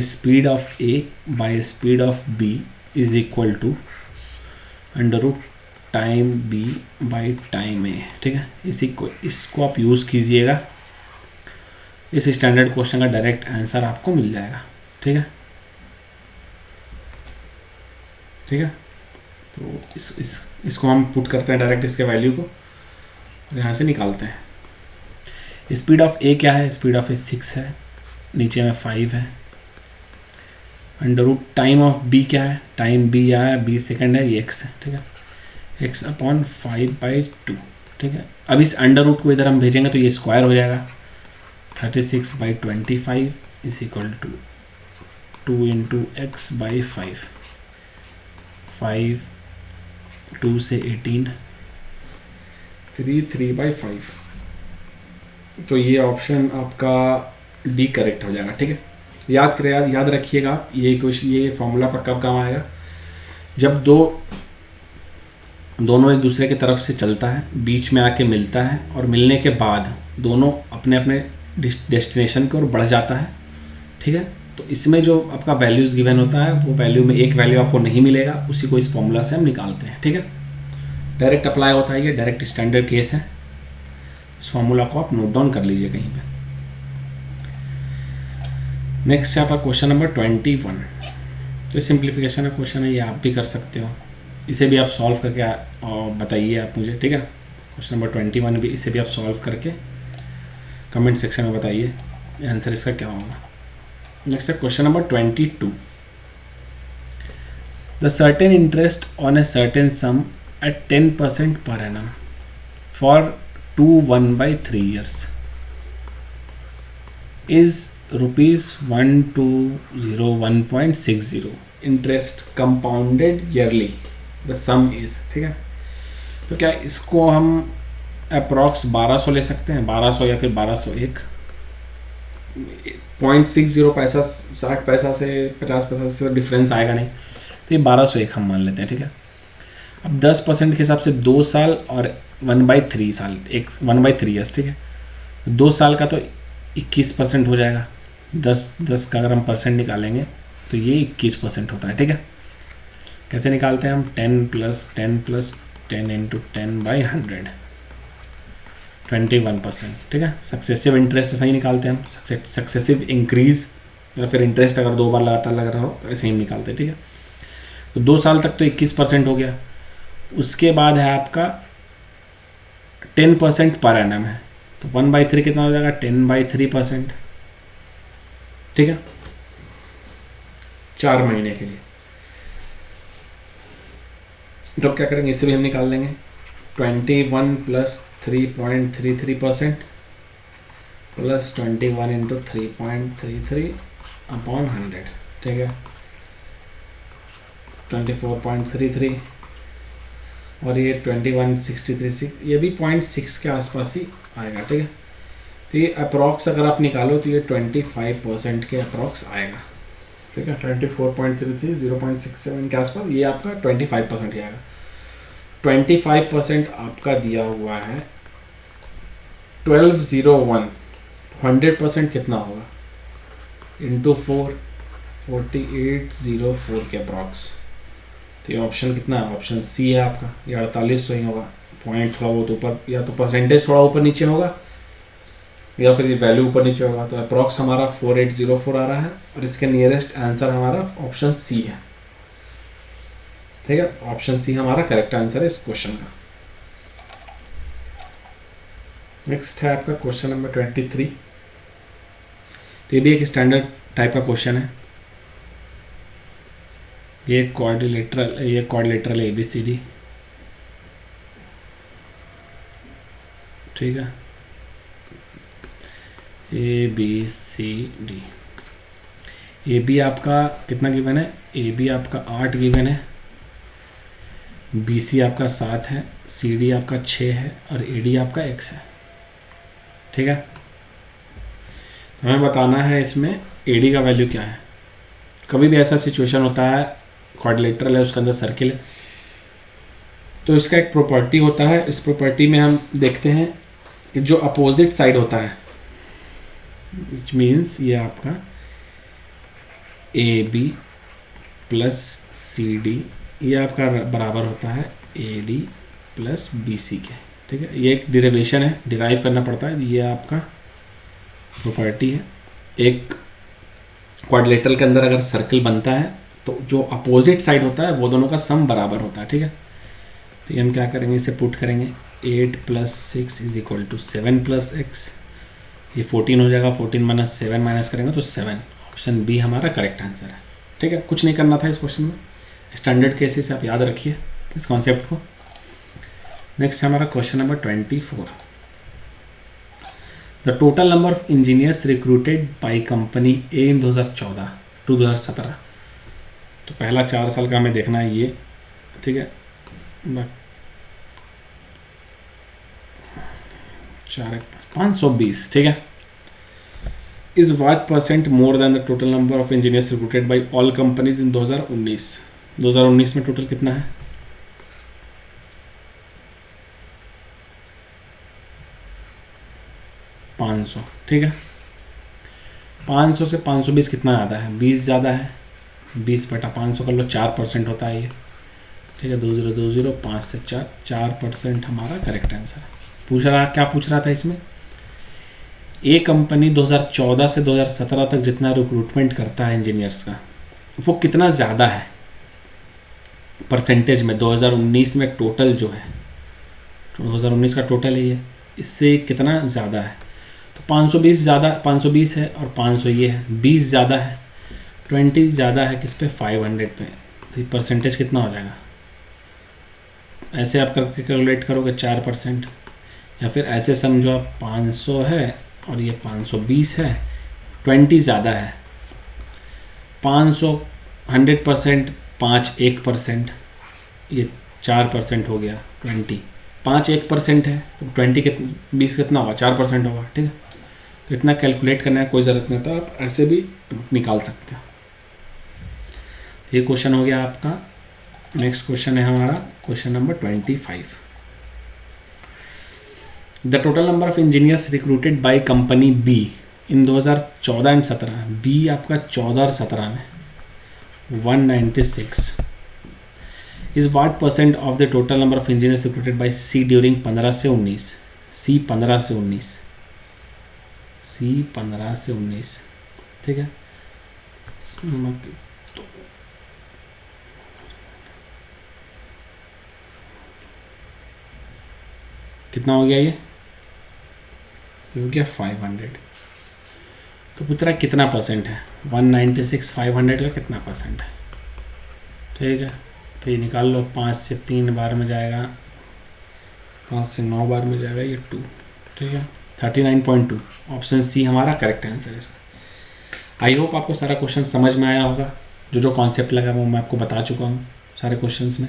speed of A by speed of B is equal to √ time B by time A, ठीक है। इसको आप यूज़ कीजिएगा, इस स्टैंडर्ड क्वेश्चन का डायरेक्ट आंसर आपको मिल जाएगा, ठीक है। ठीक है, तो इसको हम पुट करते हैं डायरेक्ट इसके वैल्यू को और यहाँ से निकालते हैं। स्पीड ऑफ A क्या है? स्पीड ऑफ A 6 है, नीचे में 5 है। √ टाइम ऑफ B क्या है? टाइम B यहाँ है, B सेकंड है, ये X है, ठीक है। X/5/2, ठीक है। अब इस √ को इधर हम भेजेंगे तो ये स्क्वायर हो जाएगा। 36/25 इज इक्वल टू 2 × X/5, 5 2 से 18, 3/5। तो ये ऑप्शन आपका डी करेक्ट हो जाएगा, ठीक है। याद रखिएगा ये फॉर्मूला पर कब काम आएगा? जब दोनों एक दूसरे की तरफ से चलता है, बीच में आके मिलता है और मिलने के बाद दोनों अपने अपने डेस्टिनेशन की ओर बढ़ जाता है, ठीक है। तो इसमें जो आपका वैल्यूज़ गिवन होता है वो वैल्यू में एक वैल्यू आपको नहीं मिलेगा, उसी को इस फॉर्मूला से हम निकालते हैं, ठीक है। डायरेक्ट अप्लाई होता है, ये डायरेक्ट स्टैंडर्ड केस है। इस फॉर्मूला को आप नोट डाउन कर लीजिए कहीं पे। नेक्स्ट है आपका क्वेश्चन नंबर 21। तो सिंप्लीफिकेशन का क्वेश्चन है, ये आप भी कर सकते हो। इसे भी आप सॉल्व करके और बताइए आप मुझे, ठीक है। क्वेश्चन नंबर 21 भी, इसे भी आप सॉल्व करके कमेंट सेक्शन में बताइए आंसर इसका क्या होगा। नेक्स्ट है question number 22। The certain interest on a certain some at 10% per annum for 1/3 years is ₹1,201.60 interest compounded yearly, the sum is, ठीक है। तो क्या इसको हम अप्रॉक्स 1200 ले सकते हैं, 1200 या फिर 1201। 0.60 पैसा 60 पैसा से 50 पैसा से डिफरेंस आएगा नहीं, तो ये 1201 हम मान लेते हैं, ठीक है। अब 10% के हिसाब से 2 साल और 1/3 साल, 1/3 ईयर्स, ठीक है। 2 साल का तो 21% हो जाएगा। 10 का अगर हम परसेंट निकालेंगे तो ये 21% होता है, ठीक है। कैसे निकालते हैं हम? 10 + 10 + 10 × 10/100, 21%। ठीक है, सक्सेसिव इंटरेस्ट ऐसा ही निकालते हैं हम, सक्सेसिव इंक्रीज या फिर इंटरेस्ट अगर 2 बार लगातार लग रहा हो तो ऐसे ही निकालते हैं। ठीक है, तो 2 साल तक तो 21% हो गया। उसके बाद है आपका 10% पर एनम है, तो 1/3 कितना हो जाएगा, 10/3%। ठीक है, 4 महीने के लिए। तो अब क्या करेंगे, इससे भी हम निकाल लेंगे 21 + 3.33% प्लस 21 × 3.33/100। ठीक है, 24.33 और ये 21.63, ये भी 0.6 के आसपास ही आएगा। ठीक है, तो ये अप्रॉक्स अगर आप निकालो तो ये 25% के अप्रॉक्स आएगा। ठीक है, 24.33 0.67 के आसपास, ये आपका 25% ही आएगा। 25% आपका दिया हुआ है 1201, 100% कितना होगा, इंटू 4, 4804 के अप्रॉक्स। तो ये ऑप्शन कितना है, ऑप्शन सी है आपका, ये 4800 ही होगा। पॉइंट थोड़ा बहुत ऊपर, या तो परसेंटेज थोड़ा ऊपर नीचे होगा या फिर ये वैल्यू ऊपर नीचे होगा। तो अप्रॉक्स हमारा 4804 आ रहा है और इसके नियरेस्ट आंसर हमारा ऑप्शन सी है। ठीक है, ऑप्शन सी हमारा करेक्ट आंसर है इस क्वेश्चन का। नेक्स्ट है आपका क्वेश्चन नंबर 23। तो ये भी एक स्टैंडर्ड टाइप का क्वेश्चन है। ये क्वाड्रिलेटरल ABCD। ठीक है, ABCD। AB आपका कितना गिवन है, AB आपका 8 गिवन है, BC आपका 7 है, CD आपका 6 है और AD आपका X है। ठीक है, हमें बताना है इसमें AD का वैल्यू क्या है। कभी भी ऐसा सिचुएशन होता है, क्वाड्रिलेटरल है, उसके अंदर सर्किल है, तो इसका एक प्रॉपर्टी होता है। इस प्रॉपर्टी में हम देखते हैं कि जो अपोजिट साइड होता है, विच मीन्स ये आपका AB + CD ये आपका बराबर होता है AD + BC के। ठीक है, ये एक डिराइवेशन है, डिराइव करना पड़ता है। ये आपका प्रॉपर्टी है। एक क्वाड्रिलेटरल के अंदर अगर सर्कल बनता है तो जो अपोजिट साइड होता है वो दोनों का सम बराबर होता है। ठीक है, तो ये हम क्या करेंगे, इसे पुट करेंगे 8 + 6 = 7 + x। ये 14 हो जाएगा, 14 - 7 माइनस करेंगे तो 7। ऑप्शन बी हमारा करेक्ट आंसर है। ठीक है, कुछ नहीं करना था इस क्वेश्चन में, स्टैंडर्ड केसेस आप याद रखिए इस कॉन्सेप्ट को। नेक्स्ट हमारा question number 24। The total number of engineers recruited by company A in 2014 to 2017। तो पहला 4 साल का हमें देखना है ये। ठीक है, 520। ठीक है, is what % more than the total number of engineers recruited bye all companies in 2019। 2019 में टोटल कितना है, 500। ठीक है, 500 से 520 कितना ज़्यादा है, 20 ज़्यादा है। 20/500 कर लो, 4% होता है ये। ठीक है, 2020 5 से 4% हमारा करेक्ट आंसर है। क्या पूछ रहा था इसमें, ए कंपनी 2014 से 2017 तक जितना रिक्रूटमेंट करता है इंजीनियर्स का, वो कितना ज़्यादा है परसेंटेज में। 2019 में टोटल जो है, 2019 का टोटल है ये, इससे कितना ज़्यादा है। तो 520 ज़्यादा, 520 है और 500 ये है, 20 ज़्यादा है, 20 ज़्यादा है किस पे, 500 पे। तो ये परसेंटेज कितना हो जाएगा, ऐसे आप करके कैलकुलेट करोगे 4%, या फिर ऐसे समझो आप 500 है और ये 520 है, 20 ज़्यादा है। 500 100%, 5 1%, ये 4% हो गया। 20 5 1% है तो 20 कितना होगा, 4% होगा। ठीक है, तो इतना कैलकुलेट करने की कोई ज़रूरत नहीं था, आप ऐसे भी निकाल सकते हो। ये क्वेश्चन हो गया आपका। नेक्स्ट क्वेश्चन है हमारा question number 25। The total number of engineers recruited by company B in 2014 and 17। B आपका 14 और 17 में 196 is what % of the total number of engineers recruited by C during 15 से 19। C15 से 19, C15 से 19, ठीक है। कितना हो गया, ये हो गया 500। तो पूछ रहा है कितना परसेंट है, 196 500 का कितना परसेंट है, ठीक है। तो ये निकाल लो, 5 से 3 बार में जाएगा, 5 से 9 बार में जाएगा, ये 2, ठीक है। 39.2 ऑप्शन सी हमारा करेक्ट आंसर है इसका। आई होप आपको सारा क्वेश्चन समझ में आया होगा। जो जो कॉन्सेप्ट लगा वो मैं आपको बता चुका हूँ सारे क्वेश्चंस में।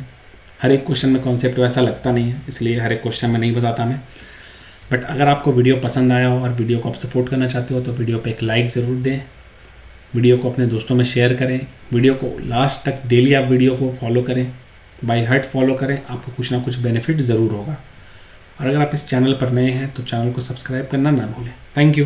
हर एक क्वेश्चन में कॉन्सेप्ट वैसा लगता नहीं है, इसलिए हर एक क्वेश्चन में नहीं बताता मैं। बट अगर आपको वीडियो पसंद आया हो और वीडियो को आप सपोर्ट करना चाहते हो तो वीडियो पे एक लाइक ज़रूर दें, वीडियो को अपने दोस्तों में शेयर करें, वीडियो को लास्ट तक डेली आप वीडियो को फॉलो करें, बाय हार्ट फॉलो करें, आपको कुछ ना कुछ बेनिफिट ज़रूर होगा। और अगर आप इस चैनल पर नए हैं तो चैनल को सब्सक्राइब करना ना भूलें। Thank you.